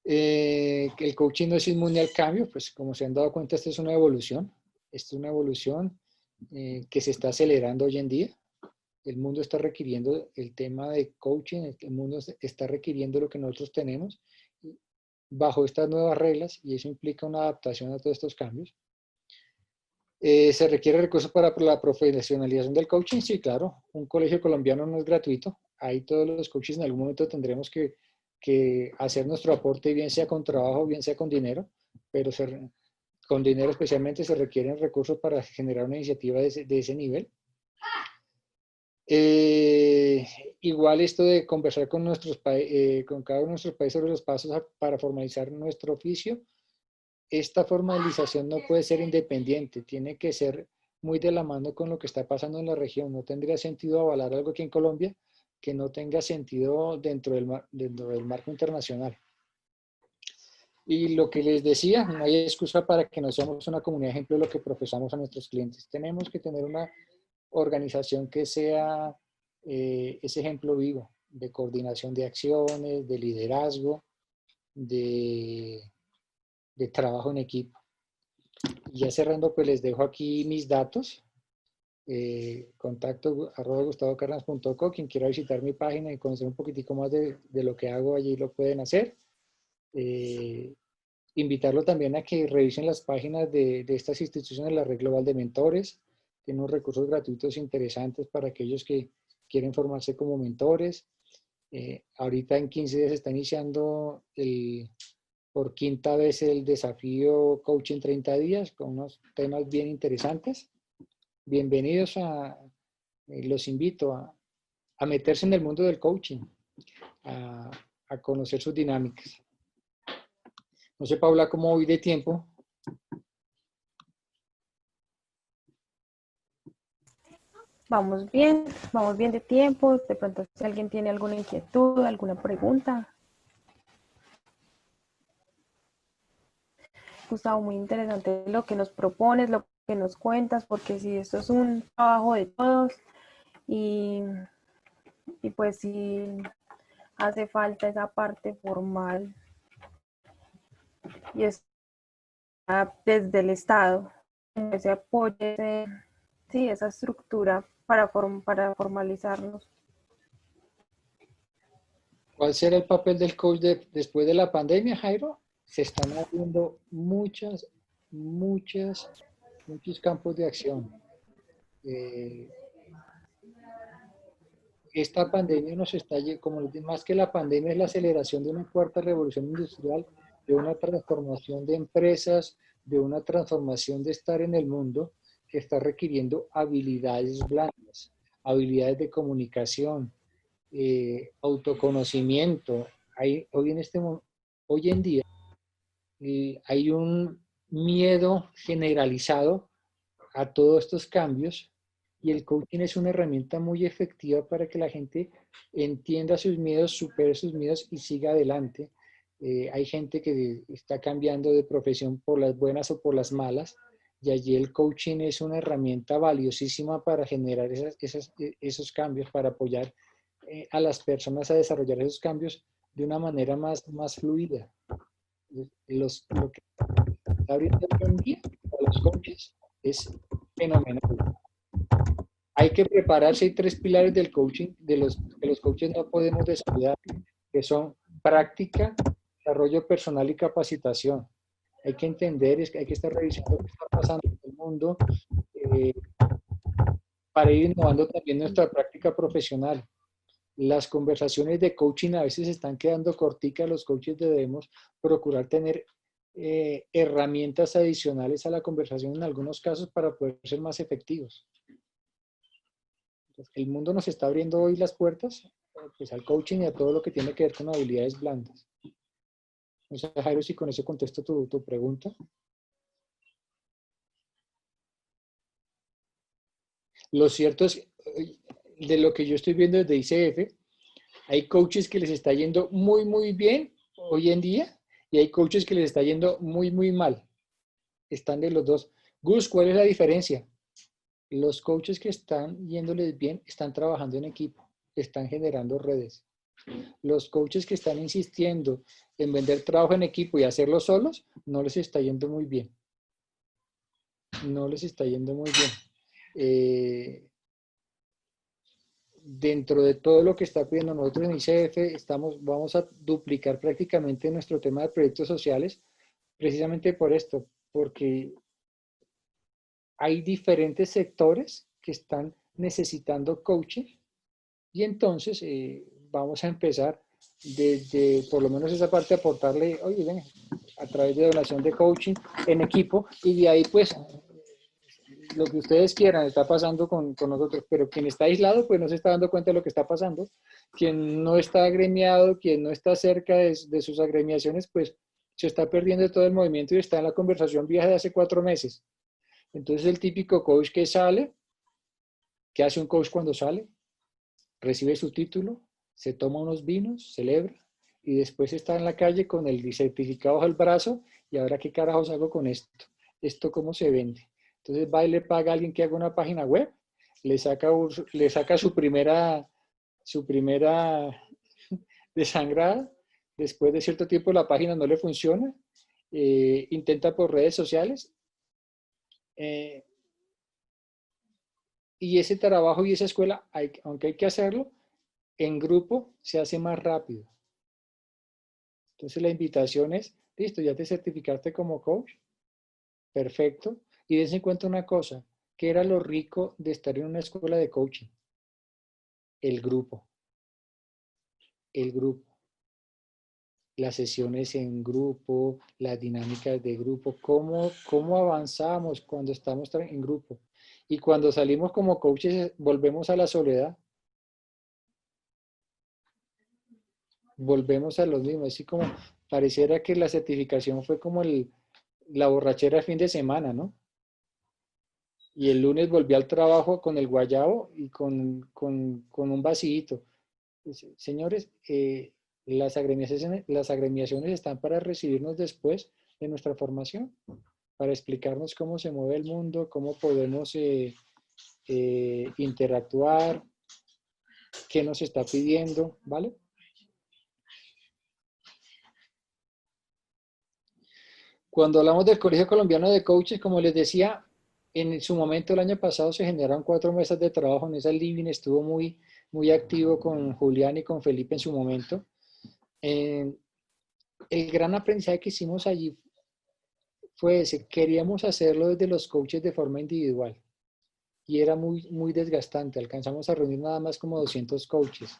El coaching no es inmune al cambio, pues como se han dado cuenta, esta es una evolución. Esta es una evolución que se está acelerando hoy en día. El mundo está requiriendo el tema de coaching, el mundo está requiriendo lo que nosotros tenemos bajo estas nuevas reglas y eso implica una adaptación a todos estos cambios. ¿Se requiere recursos para la profesionalización del coaching? Sí, claro. Un colegio colombiano no es gratuito. Ahí todos los coaches en algún momento tendremos que hacer nuestro aporte, bien sea con trabajo, bien sea con dinero, pero con dinero especialmente se requieren recursos para generar una iniciativa de ese nivel. Igual esto de conversar con con cada uno de nuestros países sobre los pasos para formalizar nuestro oficio, esta formalización no puede ser independiente, tiene que ser muy de la mano con lo que está pasando en la región. No tendría sentido avalar algo aquí en Colombia que no tenga sentido dentro del marco internacional. Y lo que les decía, no hay excusa para que no seamos una comunidad ejemplo de lo que profesamos a nuestros clientes. Tenemos que tener una organización que sea ese ejemplo vivo de coordinación de acciones, de liderazgo, de trabajo en equipo. Y ya cerrando, pues les dejo aquí mis datos. Contacto @gustavocardenas.co. Quien quiera visitar mi página y conocer un poquitico más de lo que hago allí lo pueden hacer. Invitarlo también a que revisen las páginas de estas instituciones, la Red Global de Mentores. Tiene unos recursos gratuitos interesantes para aquellos que quieren formarse como mentores. Ahorita en 15 días se está iniciando por quinta vez el desafío Coaching 30 días con unos temas bien interesantes. Bienvenidos los invito a meterse en el mundo del coaching, a conocer sus dinámicas. No sé, Paula, cómo voy de tiempo. Vamos bien de tiempo. De pronto, si alguien tiene alguna inquietud, alguna pregunta. Gustavo, muy interesante lo que nos propones, lo que nos cuentas, porque sí, esto es un trabajo de todos y pues sí hace falta esa parte formal y es desde el Estado, ese apoyo, sí, esa estructura para formalizarnos. ¿Cuál será el papel del coach después de la pandemia, Jairo? Se están abriendo muchos campos de acción. Esta pandemia nos está, como más que la pandemia, es la aceleración de una cuarta revolución industrial, de una transformación de empresas, de una transformación de estar en el mundo que está requiriendo habilidades blandas, habilidades de comunicación, autoconocimiento. Hoy en día hay un miedo generalizado a todos estos cambios y el coaching es una herramienta muy efectiva para que la gente entienda sus miedos, supere sus miedos y siga adelante. Hay gente que está cambiando de profesión por las buenas o por las malas y allí el coaching es una herramienta valiosísima para generar esos cambios, para apoyar a las personas a desarrollar esos cambios de una manera más fluida. Lo que está abriendo hoy en día a los coaches es fenomenal. Hay que prepararse. Hay 3 pilares del coaching, de los que los coaches no podemos descuidar, que son práctica, desarrollo personal y capacitación. Hay que entender, hay que estar revisando qué está pasando en el mundo para ir innovando también nuestra práctica profesional. Las conversaciones de coaching a veces están quedando corticas. Los coaches debemos procurar tener herramientas adicionales a la conversación en algunos casos para poder ser más efectivos. El mundo nos está abriendo hoy las puertas pues, al coaching y a todo lo que tiene que ver con habilidades blandas. No sé, Jairo, si con eso contesto tu pregunta. Lo cierto es, de lo que yo estoy viendo desde ICF, hay coaches que les está yendo muy bien hoy en día y hay coaches que les está yendo muy mal. Están de los dos. Gus, ¿cuál es la diferencia? Los coaches que están yéndoles bien están trabajando en equipo, están generando redes. Los coaches que están insistiendo en vender trabajo en equipo y hacerlo solos, no les está yendo muy bien. No les está yendo muy bien. Dentro de todo lo que está pidiendo nosotros en ICF, vamos a duplicar prácticamente nuestro tema de proyectos sociales, precisamente por esto, porque hay diferentes sectores que están necesitando coaching y entonces vamos a empezar desde por lo menos esa parte aportarle, oye, ven, a través de donación de coaching en equipo y de ahí pues lo que ustedes quieran está pasando con nosotros, pero quien está aislado pues no se está dando cuenta de lo que está pasando, quien no está agremiado, quien no está cerca de sus agremiaciones pues se está perdiendo todo el movimiento y está en la conversación vieja de hace 4 meses. Entonces el típico coach que sale, ¿qué hace un coach cuando sale? Recibe su título, se toma unos vinos, celebra y después está en la calle con el certificado bajo el brazo y ahora qué carajos hago con esto, esto cómo se vende. Entonces va y le paga a alguien que haga una página web, le saca su primera desangrada, después de cierto tiempo la página no le funciona, intenta por redes sociales, y ese trabajo y esa escuela, aunque hay que hacerlo, en grupo se hace más rápido. Entonces la invitación es, listo, ya te certificaste como coach, perfecto, y dense en cuenta una cosa, ¿qué era lo rico de estar en una escuela de coaching? El grupo. El grupo. Las sesiones en grupo, las dinámicas de grupo, cómo avanzamos cuando estamos en grupo. Y cuando salimos como coaches, volvemos a la soledad. Volvemos a los mismos. Así como pareciera que la certificación fue como la borrachera fin de semana, ¿no? Y el lunes volví al trabajo con el guayabo y con un vasito. Señores, las agremiaciones están para recibirnos después de nuestra formación, para explicarnos cómo se mueve el mundo, cómo podemos interactuar, qué nos está pidiendo, ¿vale? Cuando hablamos del Colegio Colombiano de Coaches, como les decía, en su momento el año pasado se generaron 4 mesas de trabajo en esa living, estuvo muy activo con Julián y con Felipe en su momento. El gran aprendizaje que hicimos allí fue ese, queríamos hacerlo desde los coaches de forma individual y era muy desgastante, alcanzamos a reunir nada más como 200 coaches.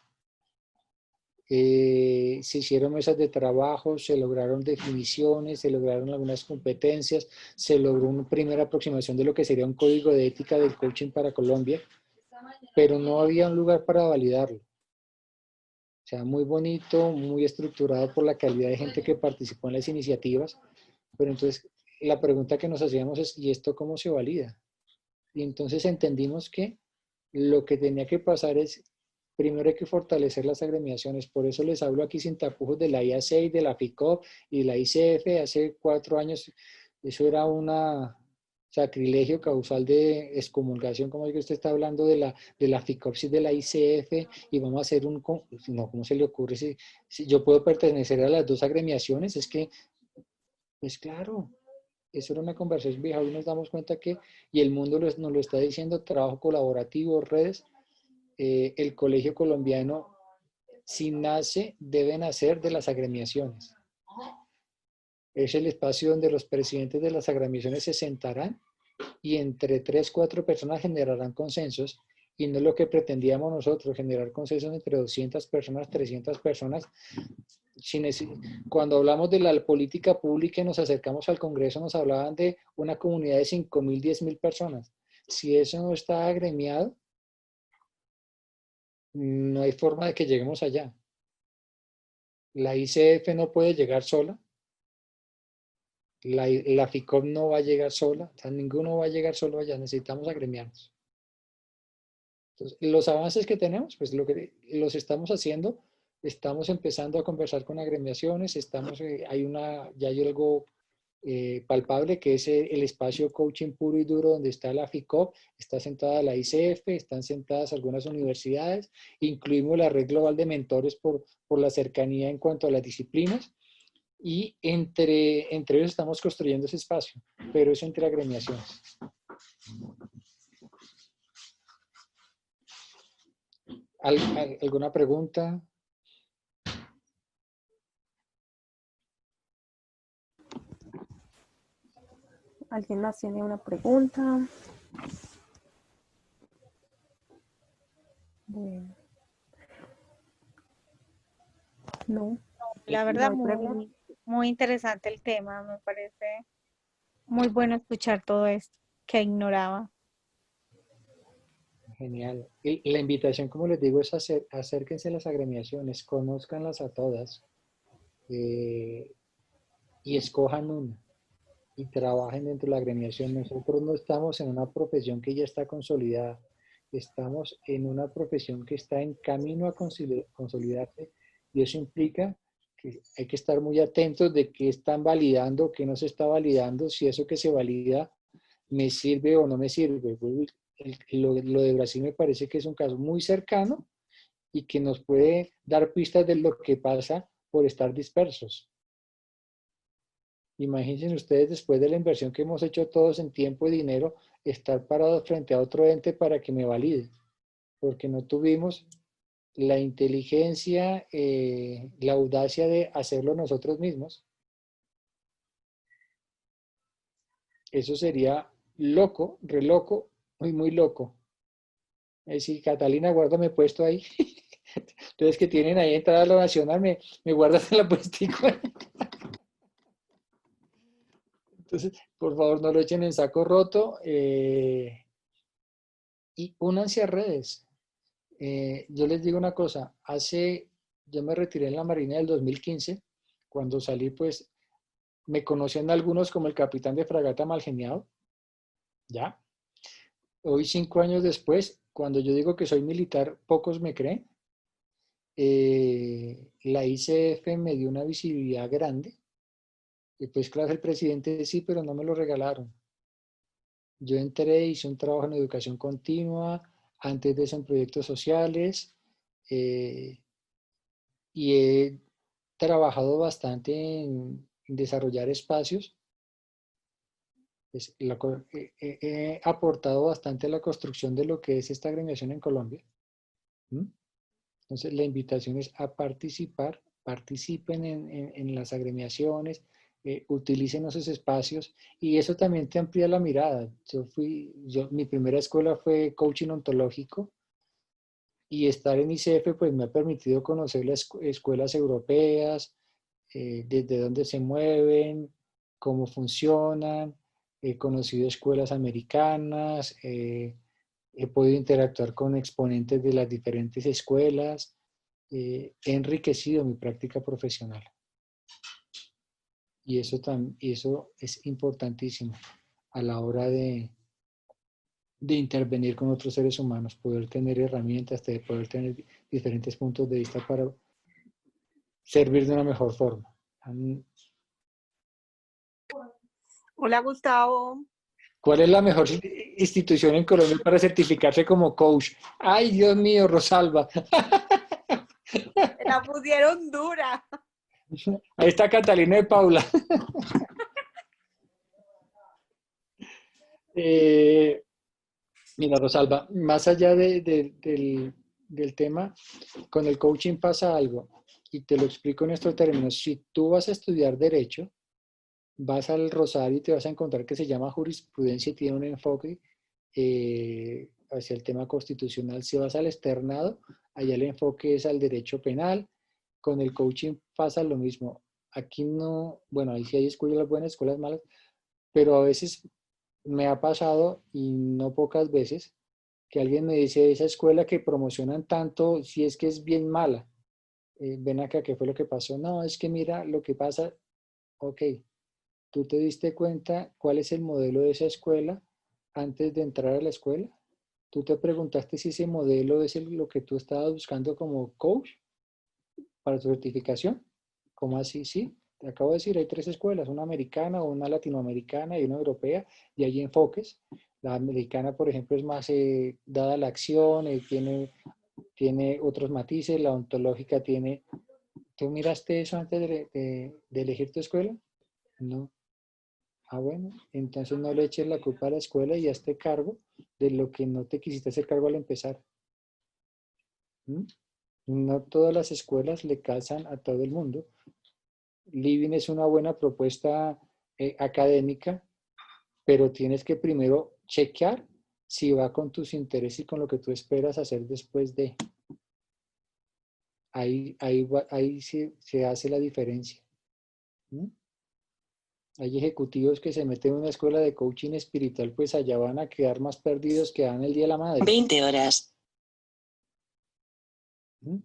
Se hicieron mesas de trabajo, se lograron definiciones, se lograron algunas competencias, se logró una primera aproximación de lo que sería un código de ética del coaching para Colombia, pero no había un lugar para validarlo. O sea, muy bonito, muy estructurado por la calidad de gente que participó en las iniciativas, pero entonces la pregunta que nos hacíamos es, ¿y esto cómo se valida? Y entonces entendimos que lo que tenía que pasar es, primero hay que fortalecer las agremiaciones, por eso les hablo aquí sin tapujos de la IAC, de la FICOP y de la ICF. Hace 4 años eso era sacrilegio causal de excomulgación, como es que usted está hablando de la FICOPSI, de la ICF, y vamos a hacer un, no, ¿cómo se le ocurre si yo puedo pertenecer a las dos agremiaciones? Es que, pues claro, eso era una conversación vieja, hoy nos damos cuenta que, y el mundo nos lo está diciendo, trabajo colaborativo, redes, el colegio colombiano, si nace, debe nacer de las agremiaciones. Es el espacio donde los presidentes de las agremiaciones se sentarán y entre 3, 4 personas generarán consensos, y no es lo que pretendíamos nosotros, generar consensos entre 200 personas, 300 personas. Cuando hablamos de la política pública y nos acercamos al Congreso, nos hablaban de una comunidad de 5.000, 10.000 personas. Si eso no está agremiado, no hay forma de que lleguemos allá. La ICF no puede llegar sola, la FICOP no va a llegar sola, o sea, ninguno va a llegar solo allá, necesitamos agremiarnos. Entonces, los avances que tenemos, pues los estamos haciendo, estamos empezando a conversar con agremiaciones, ya hay algo palpable que es el espacio coaching puro y duro donde está la FICOP, está sentada la ICF, están sentadas algunas universidades, incluimos la red global de mentores por la cercanía en cuanto a las disciplinas, y entre ellos estamos construyendo ese espacio, pero es entre agremiaciones. ¿Alguna pregunta? ¿Alguien más tiene una pregunta? Bueno. No. La No verdad, hay pregunta. muy interesante el tema. Me parece muy bueno escuchar todo esto que ignoraba. Genial. Y la invitación, como les digo, es acérquense a las agremiaciones, conózcanlas a todas, y escojan una y trabajen dentro de la agremiación. Nosotros no estamos en una profesión que ya está consolidada, estamos en una profesión que está en camino a consolidarse, y eso implica que hay que estar muy atentos de qué están validando, qué no se está validando, si eso que se valida me sirve o no me sirve. Lo de Brasil me parece que es un caso muy cercano y que nos puede dar pistas de lo que pasa por estar dispersos. Imagínense ustedes, después de la inversión que hemos hecho todos en tiempo y dinero, estar parados frente a otro ente para que me valide, porque no tuvimos la inteligencia, la audacia de hacerlo nosotros mismos. Eso sería loco, re loco, muy, muy loco. Es decir, Catalina, guárdame puesto ahí. Entonces, que tienen ahí entrada a la nacional, me guardas en la puestico. Entonces, por favor, no lo echen en saco roto, y únanse a redes. Yo les digo una cosa, yo me retiré en la Marina del 2015, cuando salí, pues, me conocían algunos como el capitán de fragata mal geniado, ¿ya? Hoy, 5 años después, cuando yo digo que soy militar, pocos me creen. La ICF me dio una visibilidad grande, y pues, claro, el presidente sí, pero no me lo regalaron. Yo entré, hice un trabajo en educación continua, antes de eso en proyectos sociales, y he trabajado bastante en desarrollar espacios. Pues, he aportado bastante a la construcción de lo que es esta agremiación en Colombia. ¿Mm? Entonces, la invitación es a participar, participen en las agremiaciones, utilicen esos espacios, y eso también te amplía la mirada. Mi primera escuela fue coaching ontológico, y estar en ICF pues me ha permitido conocer las escuelas europeas, desde dónde se mueven, cómo funcionan. He conocido escuelas americanas, he podido interactuar con exponentes de las diferentes escuelas, he enriquecido mi práctica profesional. Y eso es importantísimo a la hora de intervenir con otros seres humanos, poder tener herramientas, de poder tener diferentes puntos de vista para servir de una mejor forma. Hola, Gustavo. ¿Cuál es la mejor institución en Colombia para certificarse como coach? Ay, Dios mío, Rosalba. Me la pusieron dura. Ahí está Catalina de Paula. Eh, Mira, Rosalba, más allá del tema, con el coaching pasa algo, y te lo explico en estos términos. Si tú vas a estudiar derecho, vas al Rosario y te vas a encontrar que se llama jurisprudencia y tiene un enfoque hacia el tema constitucional. Si vas al externado, allá el enfoque es al derecho penal. Con el coaching pasa lo mismo. Aquí no, bueno, ahí sí hay escuelas buenas, escuelas malas, pero a veces me ha pasado, y no pocas veces, que alguien me dice, esa escuela que promocionan tanto, si es que es bien mala. Ven acá, ¿qué fue lo que pasó? No, es que mira, lo que pasa, ok, ¿tú te diste cuenta cuál es el modelo de esa escuela antes de entrar a la escuela? ¿Tú te preguntaste si ese modelo es lo que tú estabas buscando como coach para tu certificación? ¿Cómo así? Sí, te acabo de decir, hay tres escuelas, una americana, una latinoamericana y una europea, y hay enfoques. La americana, por ejemplo, es más dada a la acción, tiene otros matices, la ontológica tiene... ¿Tú miraste eso antes de elegir tu escuela? No. Ah, bueno, entonces no le eches la culpa a la escuela y hazte cargo de lo que no te quisiste hacer cargo al empezar. ¿Mm? No todas las escuelas le calzan a todo el mundo. Living es una buena propuesta académica, pero tienes que primero chequear si va con tus intereses y con lo que tú esperas hacer después de. Ahí se hace la diferencia. ¿Mm? Hay ejecutivos que se meten en una escuela de coaching espiritual, pues allá van a quedar más perdidos que dan el Día de la Madre. 20 horas. ¿Mm?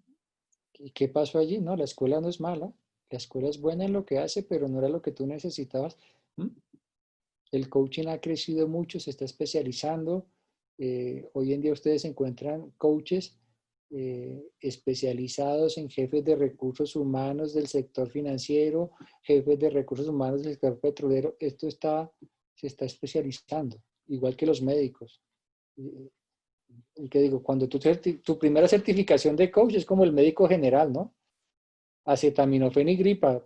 ¿Y qué pasó allí? No, la escuela no es mala. La escuela es buena en lo que hace, pero no era lo que tú necesitabas. ¿Mm? El coaching ha crecido mucho, se está especializando. Hoy en día ustedes encuentran coaches especializados en jefes de recursos humanos del sector financiero, jefes de recursos humanos del sector petrolero. Se está especializando, igual que los médicos. Y que digo, cuando tu primera certificación de coach es como el médico general, ¿no? Acetaminofén y gripa,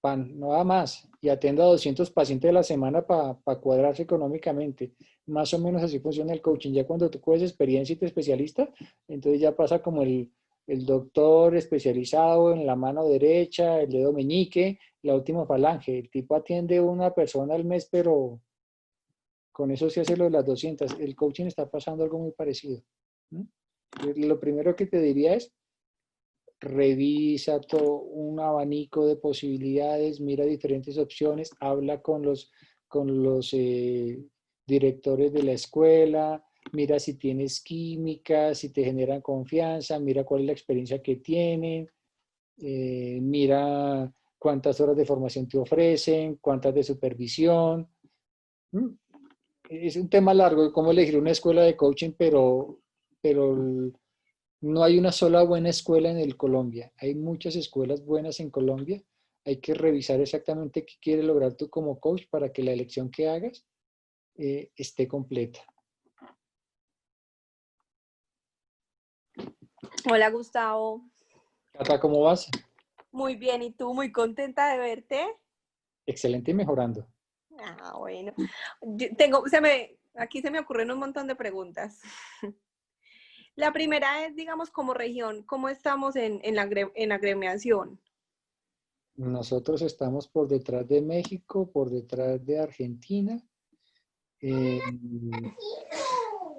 pan, no da más. Y atiendo a 200 pacientes a la semana para cuadrarse económicamente. Más o menos así funciona el coaching. Ya cuando tú coges experiencia y te especialistas, entonces ya pasa como el doctor especializado en la mano derecha, el dedo meñique, la última falange. El tipo atiende una persona al mes, pero con eso se hace lo de las 200. El coaching está pasando algo muy parecido. ¿Mm? Lo primero que te diría es, revisa todo un abanico de posibilidades, mira diferentes opciones, habla con los directores de la escuela, mira si tienes química, si te generan confianza, mira cuál es la experiencia que tienen, mira cuántas horas de formación te ofrecen, cuántas de supervisión. ¿Mm? Es un tema largo de cómo elegir una escuela de coaching, pero no hay una sola buena escuela en el Colombia. Hay muchas escuelas buenas en Colombia. Hay que revisar exactamente qué quieres lograr tú como coach para que la elección que hagas esté completa. Hola, Gustavo. Cata, ¿cómo vas? Muy bien, ¿y tú? Muy contenta de verte. Excelente y mejorando. Ah, bueno. Aquí se me ocurren un montón de preguntas. La primera es, digamos, como región, ¿cómo estamos en la agremiación? Nosotros estamos por detrás de México, por detrás de Argentina, eh,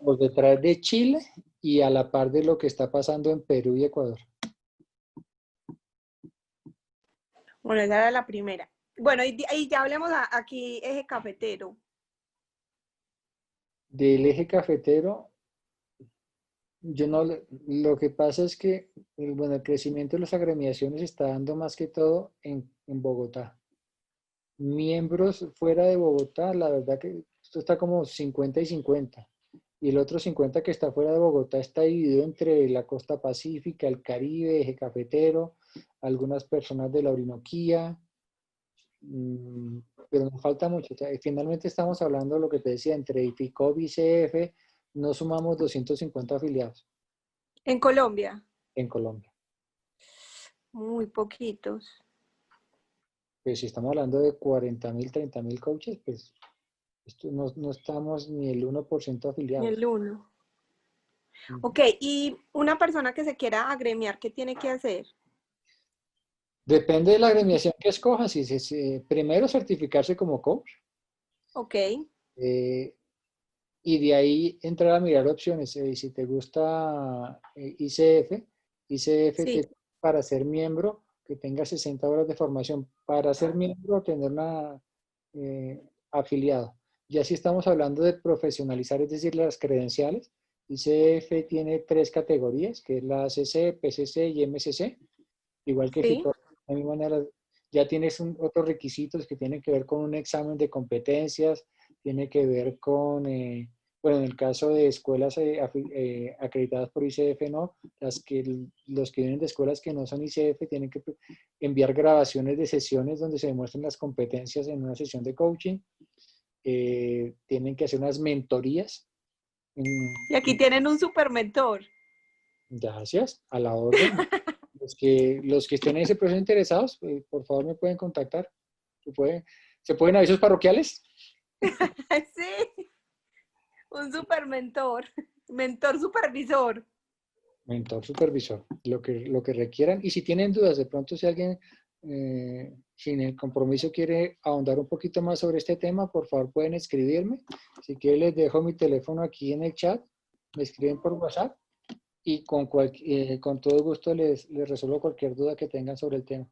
por detrás de Chile y a la par de lo que está pasando en Perú y Ecuador. Bueno, esa era la primera. Bueno, y ya hablemos aquí, eje cafetero. Del eje cafetero, yo no, lo que pasa es que bueno, el crecimiento de las agremiaciones está dando más que todo en Bogotá. Miembros fuera de Bogotá, la verdad que esto está como 50 y 50. Y el otro 50 que está fuera de Bogotá está dividido entre la costa pacífica, el Caribe, eje cafetero, algunas personas de la Orinoquía, pero nos falta mucho. O sea, finalmente estamos hablando de lo que te decía, entre IFICOP y ICF, no sumamos 250 afiliados En Colombia, en Colombia. muy poquitos. Pues si estamos hablando de 40.000, 30.000 coaches, pues esto no estamos ni el 1% afiliados. El uno. Ok, y una persona que se quiera agremiar, ¿qué tiene que hacer? Depende de la agremiación que escojas. Primero certificarse como coach Ok, y de ahí entrar a mirar opciones. Si te gusta ICF sí, para ser miembro, que tenga 60 horas de formación. Para ser miembro, tener una afiliado. Ya si estamos hablando de profesionalizar, es decir, las credenciales, ICF tiene 3 categorías, que es la ACC, PCC y MCC. Igual que sí, FICO, de la misma manera, ya tienes otros requisitos que tienen que ver con un examen de competencias, tiene que ver con, bueno, en el caso de escuelas acreditadas por ICF, no, los que vienen de escuelas que no son ICF tienen que enviar grabaciones de sesiones donde se demuestren las competencias en una sesión de coaching, tienen que hacer unas mentorías. y aquí tienen un super mentor. Gracias, a la orden. Los que estén en ese proceso interesados, por favor me pueden contactar. ¿Se pueden avisos parroquiales? Sí, un super mentor, mentor supervisor. Mentor, supervisor, lo que requieran. Y si tienen dudas, de pronto si alguien sin el compromiso quiere ahondar un poquito más sobre este tema, por favor pueden escribirme. Si quieren les dejo mi teléfono aquí en el chat, me escriben por WhatsApp y con todo gusto les resuelvo cualquier duda que tengan sobre el tema.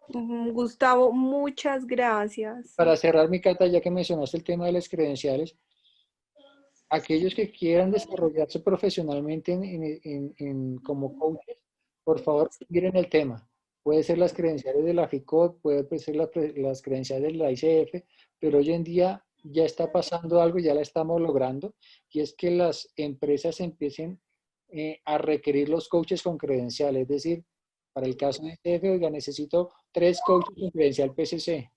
Gustavo, muchas gracias. Para cerrar mi cata, ya que mencionaste el tema de las credenciales, aquellos que quieran desarrollarse profesionalmente como coaches, por favor, miren el tema. Puede ser las credenciales de la FICOT, puede ser las credenciales de la ICF, pero hoy en día ya está pasando algo, ya la estamos logrando, y es que las empresas empiecen a requerir los coaches con credenciales. Es decir, para el caso de ICF, oiga, necesito 3 coaches con credencial PCC,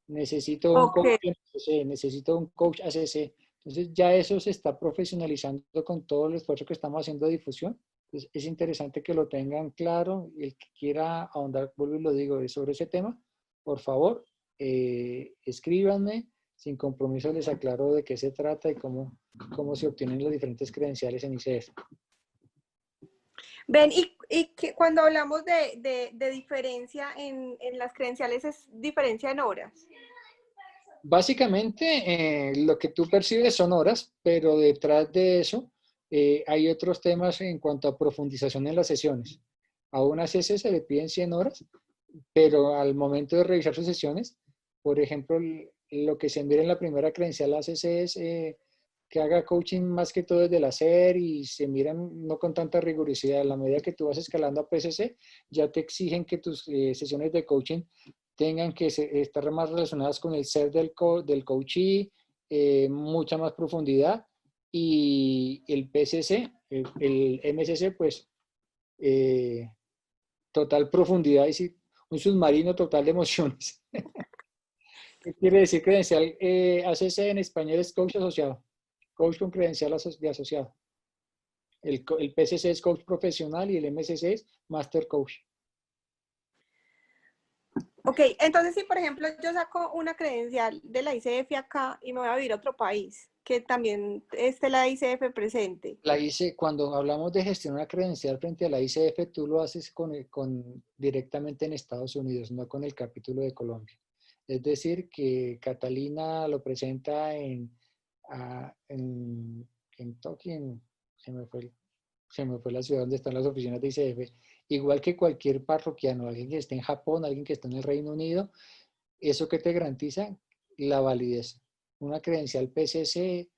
necesito un Ok, coach PCC, necesito un coach ACC. Entonces ya eso se está profesionalizando con todo el esfuerzo que estamos haciendo de difusión. Entonces es interesante que lo tengan claro. Y el que quiera ahondar, vuelvo y lo digo, sobre ese tema, por favor, escríbanme. Sin compromiso les aclaro de qué se trata y cómo se obtienen las diferentes credenciales en ICF. ven, y que cuando hablamos de diferencia en las credenciales, es diferencia en horas. Básicamente, lo que tú percibes son horas, pero detrás de eso hay otros temas en cuanto a profundización en las sesiones. A una CC se le piden 100 horas, pero al momento de revisar sus sesiones, por ejemplo, lo que se mira en la primera credencial ACC es que haga coaching más que todo desde el hacer y se miran no con tanta rigurosidad. A la medida que tú vas escalando a PCC, ya te exigen que tus sesiones de coaching tengan que estar más relacionadas con el ser del coachee, mucha más profundidad, y el PCC, el MCC, pues total profundidad, y un submarino total de emociones. ¿Qué quiere decir credencial? ACC en español es coach asociado, coach con credencial de asociado. El PCC es coach profesional y el MCC es master coach. Ok, entonces si por ejemplo yo saco una credencial de la ICF acá y me voy a vivir a otro país, que también esté la ICF presente. Cuando hablamos de gestionar una credencial frente a la ICF, tú lo haces directamente en Estados Unidos, no con el capítulo de Colombia. Es decir, que Catalina lo presenta en Kentucky, se me fue la ciudad donde están las oficinas de ICF, igual que cualquier parroquiano, alguien que esté en Japón, alguien que esté en el Reino Unido, eso que te garantiza la validez. Una credencial PCC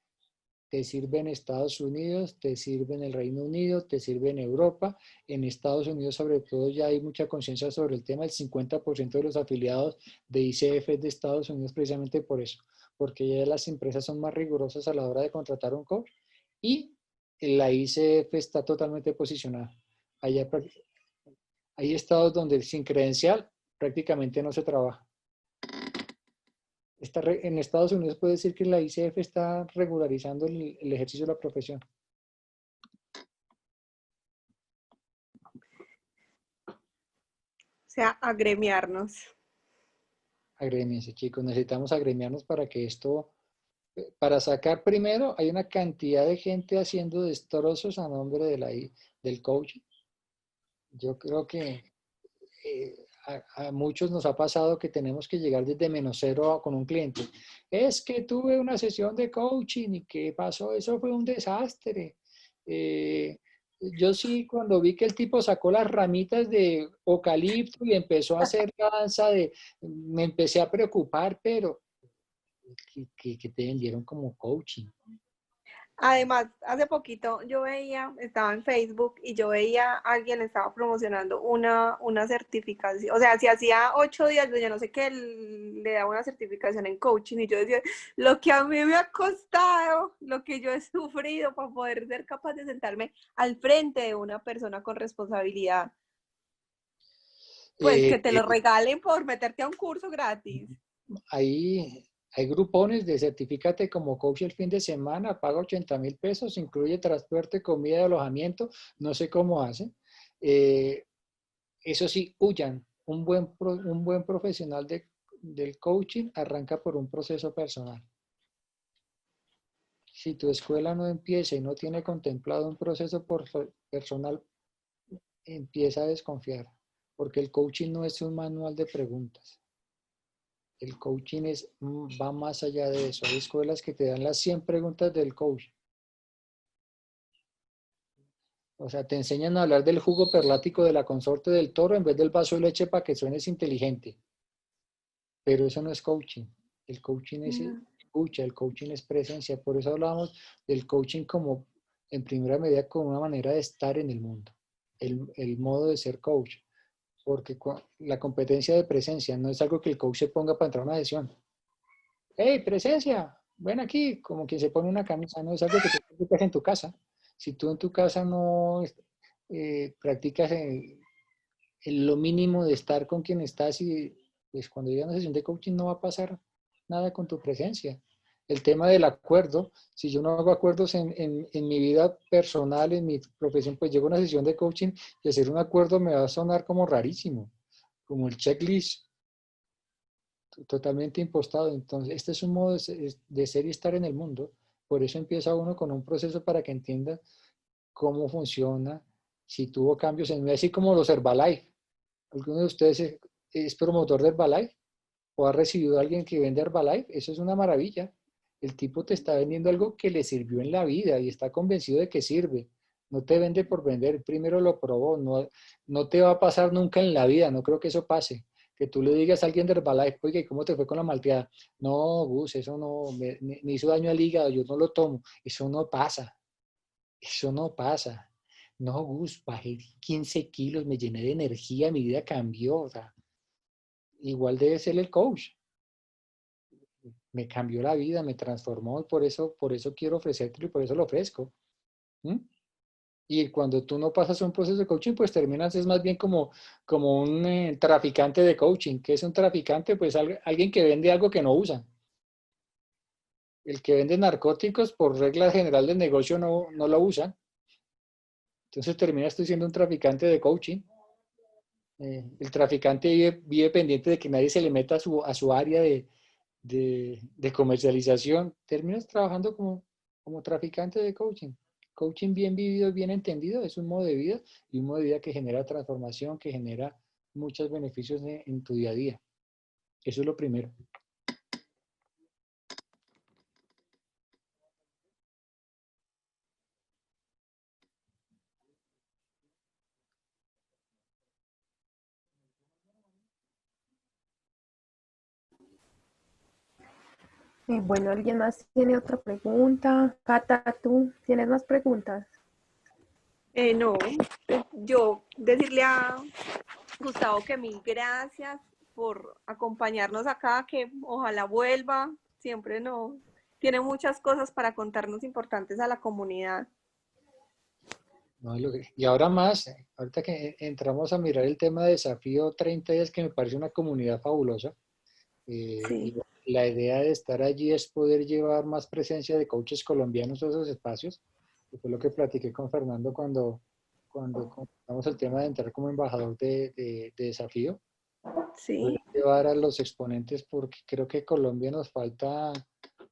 te sirve en Estados Unidos, te sirve en el Reino Unido, te sirve en Europa. En Estados Unidos, sobre todo, ya hay mucha conciencia sobre el tema. El 50% de los afiliados de ICF es de Estados Unidos precisamente por eso, porque ya las empresas son más rigurosas a la hora de contratar un coach y la ICF está totalmente posicionada. Hay estados donde sin credencial prácticamente no se trabaja. En Estados Unidos puede decir que la ICF está regularizando el ejercicio de la profesión. O sea, agremiarnos. Agremiense, chicos, necesitamos agremiarnos para que esto, para sacar primero, hay una cantidad de gente haciendo destrozos a nombre de del coaching. Yo creo que a muchos nos ha pasado que tenemos que llegar desde -0 con un cliente. Es que tuve una sesión de coaching y ¿qué pasó? Eso fue un desastre. Yo sí, cuando vi que el tipo sacó las ramitas de eucalipto y empezó a hacer la danza me empecé a preocupar, pero que te vendieron como coaching. Además, hace poquito yo veía, estaba en Facebook y yo veía a alguien estaba promocionando una certificación, o sea, si hacía 8 días, yo no sé qué, le daba una certificación en coaching y yo decía, lo que a mí me ha costado, lo que yo he sufrido para poder ser capaz de sentarme al frente de una persona con responsabilidad. Pues que te lo regalen por meterte a un curso gratis. Hay grupones de certifícate como coach el fin de semana, paga 80,000 pesos, incluye transporte, comida y alojamiento, no sé cómo hacen. Eso sí, huyan. Un buen profesional del coaching arranca por un proceso personal. Si tu escuela no empieza y no tiene contemplado un proceso personal, empieza a desconfiar, porque el coaching no es un manual de preguntas. El coaching va más allá de eso. Hay escuelas que te dan las 100 preguntas del coach. O sea, te enseñan a hablar del jugo perlático de la consorte del toro en vez del vaso de leche para que suenes inteligente. Pero eso no es coaching. El coaching es escucha, el coaching es presencia. Por eso hablábamos del coaching como, en primera medida, como una manera de estar en el mundo. El modo de ser coach. Porque la competencia de presencia no es algo que el coach se ponga para entrar a una sesión. ¡Hey, presencia! Ven aquí, como quien se pone una camisa, no es algo que tú practicas en tu casa. Si tú en tu casa no practicas lo mínimo de estar con quien estás y pues cuando llega una sesión de coaching no va a pasar nada con tu presencia. El tema del acuerdo, si yo no hago acuerdos en mi vida personal, en mi profesión, pues llego a una sesión de coaching y hacer un acuerdo me va a sonar como rarísimo, como el checklist totalmente impostado. Entonces, este es un modo de ser y estar en el mundo. Por eso empieza uno con un proceso para que entienda cómo funciona, si tuvo cambios en mí, así como los Herbalife. ¿Alguno de ustedes es promotor de Herbalife? ¿O ha recibido a alguien que vende Herbalife? Eso es una maravilla. El tipo te está vendiendo algo que le sirvió en la vida y está convencido de que sirve. No te vende por vender, primero lo probó. No te va a pasar nunca en la vida, no creo que eso pase. Que tú le digas a alguien de Herbalife, oye, ¿cómo te fue con la malteada? No, Gus, eso no, me hizo daño al hígado, yo no lo tomo. Eso no pasa. Eso no pasa. No, Gus, bajé 15 kilos, me llené de energía, mi vida cambió. O sea, igual debe ser el coach. Me cambió la vida, me transformó y por eso quiero ofrecértelo y por eso lo ofrezco. ¿Mm? Y cuando tú no pasas un proceso de coaching, pues terminas, es más bien como un traficante de coaching. ¿Qué es un traficante? Pues alguien que vende algo que no usa. El que vende narcóticos, por regla general del negocio, no lo usa. Entonces terminas tú siendo un traficante de coaching. El traficante vive pendiente de que nadie se le meta a su área de comercialización. Terminas trabajando como traficante de coaching. Coaching bien vivido, bien entendido, es un modo de vida y un modo de vida que genera transformación, que genera muchos beneficios en tu día a día. Eso es lo primero. Bueno, ¿alguien más tiene otra pregunta? Cata, ¿tú tienes más preguntas? No, yo decirle a Gustavo que mil gracias por acompañarnos acá, que ojalá vuelva, siempre no, tiene muchas cosas para contarnos importantes a la comunidad. No, y ahora más, ahorita que entramos a mirar el tema de Desafío 30 días, que me parece una comunidad fabulosa. Sí. la idea de estar allí es poder llevar más presencia de coaches colombianos a esos espacios, que fue lo que platiqué con Fernando cuando comenzamos el tema de entrar como embajador de desafío. Poder Sí, llevar a los exponentes, porque creo que Colombia nos falta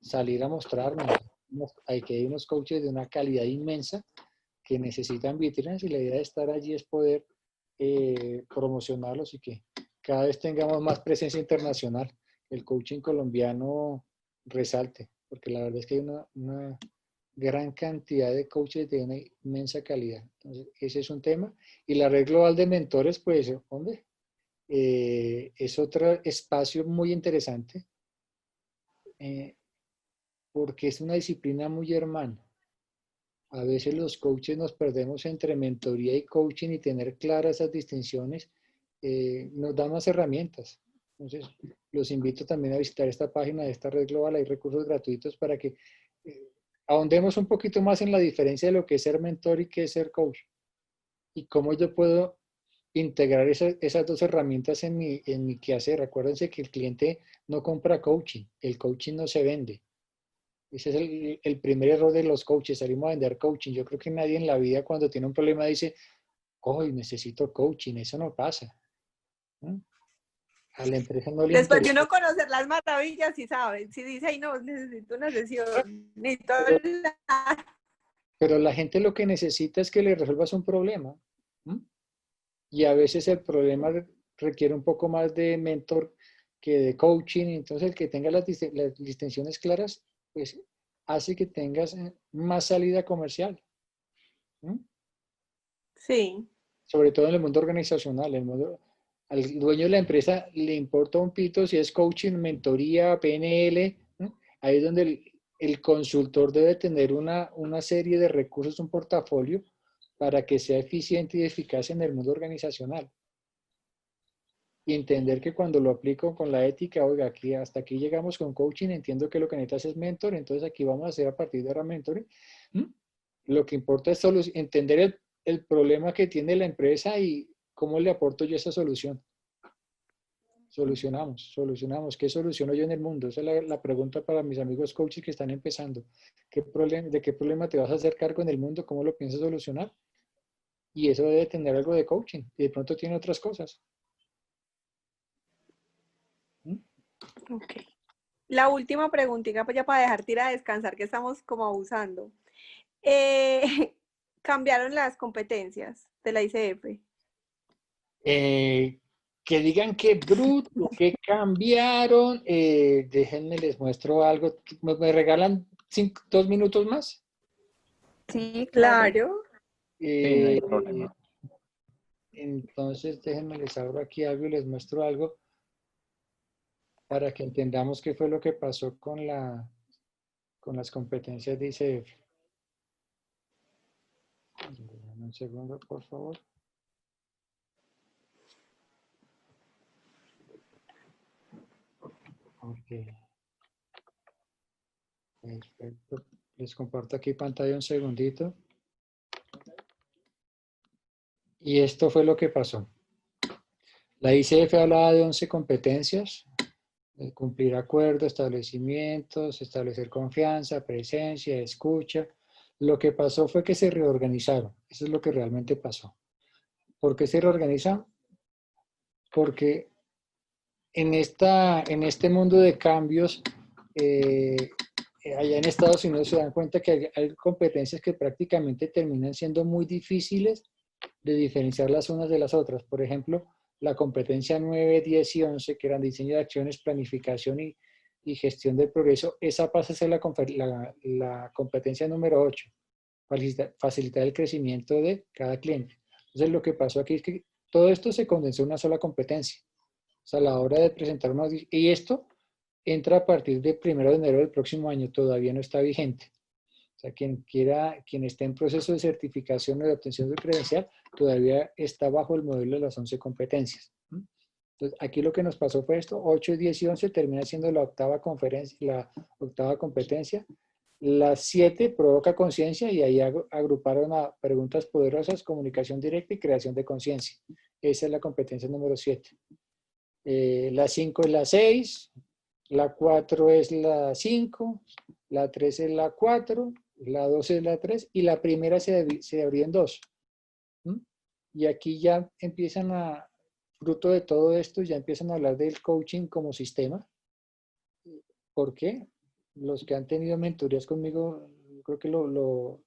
salir a mostrarnos. Hay que hay unos coaches de una calidad inmensa que necesitan vitrinas, y la idea de estar allí es poder promocionarlos y que cada vez tengamos más presencia internacional. El coaching colombiano resalte, porque la verdad es que hay una gran cantidad de coaches de una inmensa calidad. Entonces, ese es un tema. Y la red global de mentores, pues, hombre, es otro espacio muy interesante, eh, porque es una disciplina muy hermana. A veces los coaches nos perdemos entre mentoría y coaching, y tener claras esas distinciones nos da más herramientas. Entonces, los invito también a visitar esta página de esta red global. Hay recursos gratuitos para que ahondemos un poquito más en la diferencia de lo que es ser mentor y qué es ser coach, y cómo yo puedo integrar esas dos herramientas en mi quehacer. Acuérdense que el cliente no compra coaching, el coaching no se vende. Ese es el primer error de los coaches, salimos a vender coaching. Yo creo que nadie en la vida cuando tiene un problema dice, hoy necesito coaching, eso no pasa. ¿No? A la empresa no le después de interesa. uno conocer las maravillas, sí saben, si dice, ay no, necesito una sesión, necesito hablar. Pero la gente lo que necesita es que le resuelvas un problema. ¿No? Y a veces el problema requiere un poco más de mentor que de coaching. Entonces, el que tenga las distinciones claras, pues hace que tengas más salida comercial. ¿No? Sí, Sobre todo en el mundo organizacional. Al dueño de la empresa le importa un pito si es coaching, mentoría, PNL. ¿No? Ahí es donde el consultor debe tener una serie de recursos, un portafolio, para que sea eficiente y eficaz en el mundo organizacional. Y entender que cuando lo aplico con la ética, oiga, aquí, hasta aquí llegamos con coaching, entiendo que lo que necesitas es mentor, entonces aquí vamos a hacer a partir de ahora mentoring. Lo que importa es solo entender el problema que tiene la empresa y cómo le aporto yo esa solución. Solucionamos. ¿Qué soluciono yo en el mundo? Esa es la pregunta para mis amigos coaches que están empezando. ¿De qué problema te vas a hacer cargo en el mundo? ¿Cómo lo piensas solucionar? Y eso debe tener algo de coaching, y de pronto tiene otras cosas. ok. La última preguntita, pues ya para dejarte ir a descansar, que estamos como abusando. Cambiaron las competencias de la ICF. Que digan que bruto, que cambiaron. Déjenme, les muestro algo. ¿Me regalan 2 minutos más? Sí, claro. Claro. Sí, no hay Eh, problema. entonces, déjenme, les abro aquí algo y les muestro algo para que entendamos qué fue lo que pasó con las competencias de ICF. Dame un segundo, por favor. Ok. Perfecto. Les comparto aquí pantalla un segundito. Y esto fue lo que pasó. La ICF hablaba de 11 competencias: cumplir acuerdos, establecimientos, establecer confianza, presencia, escucha. Lo que pasó fue que se reorganizaron. Eso es lo que realmente pasó. ¿Por qué se reorganizan? Porque en este mundo de cambios, allá en Estados Unidos se dan cuenta que hay competencias que prácticamente terminan siendo muy difíciles de diferenciar las unas de las otras. Por ejemplo, la competencia 9, 10 y 11, que eran diseño de acciones, planificación y gestión del progreso, esa pasa a ser la competencia número 8, facilitar el crecimiento de cada cliente. Entonces, lo que pasó aquí es que todo esto se condensó en una sola competencia. O sea, a la hora de presentar una... Y esto entra a partir del 1 de enero del próximo año, todavía no está vigente. O sea, quien esté en proceso de certificación o de obtención de credencial, todavía está bajo el modelo de las 11 competencias. Entonces, aquí lo que nos pasó fue esto: 8, 10 y 11 termina siendo la octava competencia. Las 7 provoca conciencia, y ahí agruparon a preguntas poderosas, comunicación directa y creación de conciencia. Esa es la competencia número 7. La 5 es la 6, la 4 es la 5, la 3 es la 4, la 2 es la 3 y la primera se abrió en 2. ¿Mm? Y aquí ya empiezan a, fruto de todo esto, ya empiezan a hablar del coaching como sistema. ¿Por qué? Los que han tenido mentorías conmigo, creo que lo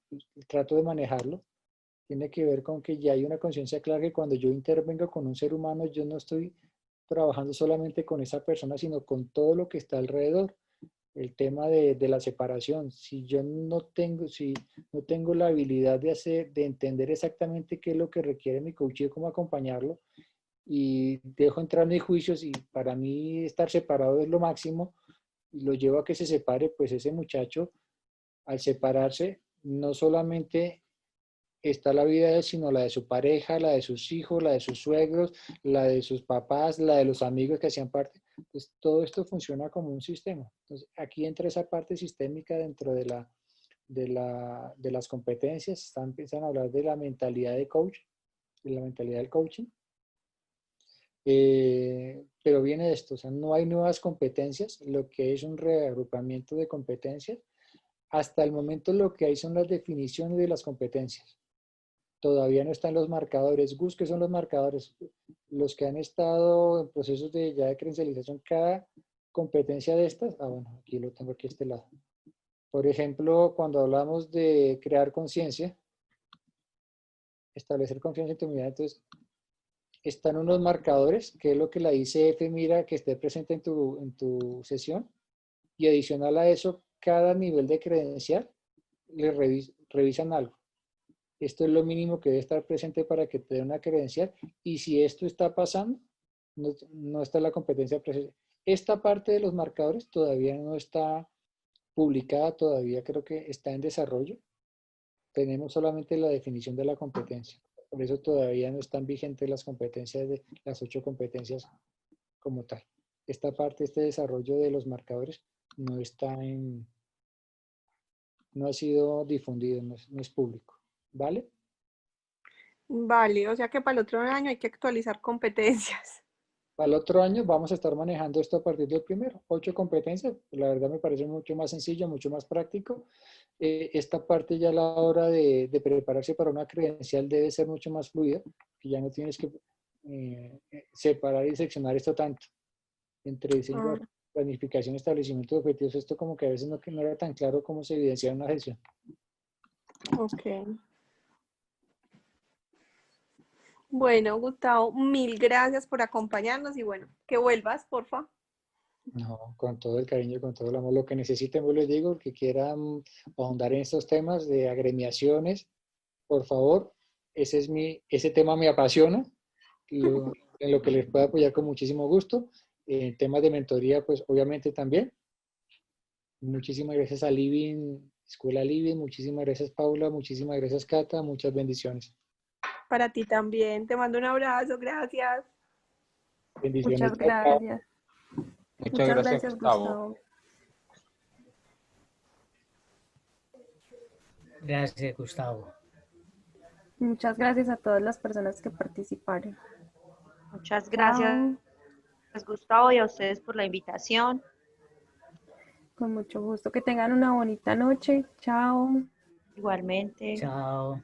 trato de manejarlo. Tiene que ver con que ya hay una conciencia clara que cuando yo intervengo con un ser humano, yo no estoy trabajando solamente con esa persona, sino con todo lo que está alrededor. El tema de la separación. Si yo no tengo, si no tengo la habilidad de hacer, de entender exactamente qué es lo que requiere mi coach y cómo acompañarlo, y dejo entrar mis juicios y para mí estar separado es lo máximo, y lo llevo a que se separe, pues ese muchacho, al separarse, no solamente está la vida de él, sino la de su pareja, la de sus hijos, la de sus suegros, la de sus papás, la de los amigos que hacían parte. Entonces, todo esto funciona como un sistema. Entonces, aquí entra esa parte sistémica dentro de las competencias. Empiezan a hablar de la mentalidad de coach, de la mentalidad del coaching. Pero viene de esto, o sea, no hay nuevas competencias, lo que es un reagrupamiento de competencias. Hasta el momento lo que hay son las definiciones de las competencias. Todavía no están los marcadores. Gus, ¿qué son los marcadores? Los que han estado en procesos de ya de credencialización, cada competencia de estas. Ah, bueno, aquí lo tengo aquí a este lado. Por ejemplo, cuando hablamos de crear conciencia, establecer confianza en tu unidad, entonces están unos marcadores, que es lo que la ICF mira que esté presente en tu sesión, y adicional a eso, cada nivel de credencial le revisan algo. Esto es lo mínimo que debe estar presente para que te dé una credencial. Y si esto está pasando, no está la competencia presente. Esta parte de los marcadores todavía no está publicada, todavía creo que está en desarrollo. Tenemos solamente la definición de la competencia. Por eso todavía no están vigentes las competencias de las 8 competencias como tal. Esta parte, este desarrollo de los marcadores no está en, no ha sido difundido, no es público. ¿Vale? Vale, o sea que para el otro año hay que actualizar competencias. Para el otro año vamos a estar manejando esto a partir del primero. 8 competencias, la verdad me parece mucho más sencillo, mucho más práctico. Esta parte ya a la hora de prepararse para una credencial debe ser mucho más fluida, que ya no tienes que separar y seccionar esto tanto entre diseño, planificación, establecimiento de objetivos. Esto como que a veces no era tan claro cómo se evidencia en una sesión. Ok. Bueno, Gustavo, mil gracias por acompañarnos y bueno, que vuelvas, porfa. No, con todo el cariño, con todo el amor, lo que necesiten, yo les digo, que quieran ahondar en estos temas de agremiaciones, por favor, ese tema me apasiona, en lo que les pueda apoyar con muchísimo gusto. En temas de mentoría, pues obviamente también. Muchísimas gracias a Living, Escuela Living, muchísimas gracias Paula, muchísimas gracias Cata, muchas bendiciones. Para ti también, te mando un abrazo, gracias. Bendiciones. Muchas Chao, chao. gracias. Muchas Muchas gracias, gracias, Gustavo. Gustavo. Gracias, Gustavo. Muchas gracias a todas las personas que participaron. Muchas Chao. gracias, Gustavo, y a ustedes por la invitación. Con mucho gusto. Que tengan una bonita noche. Chao. Igualmente. Chao.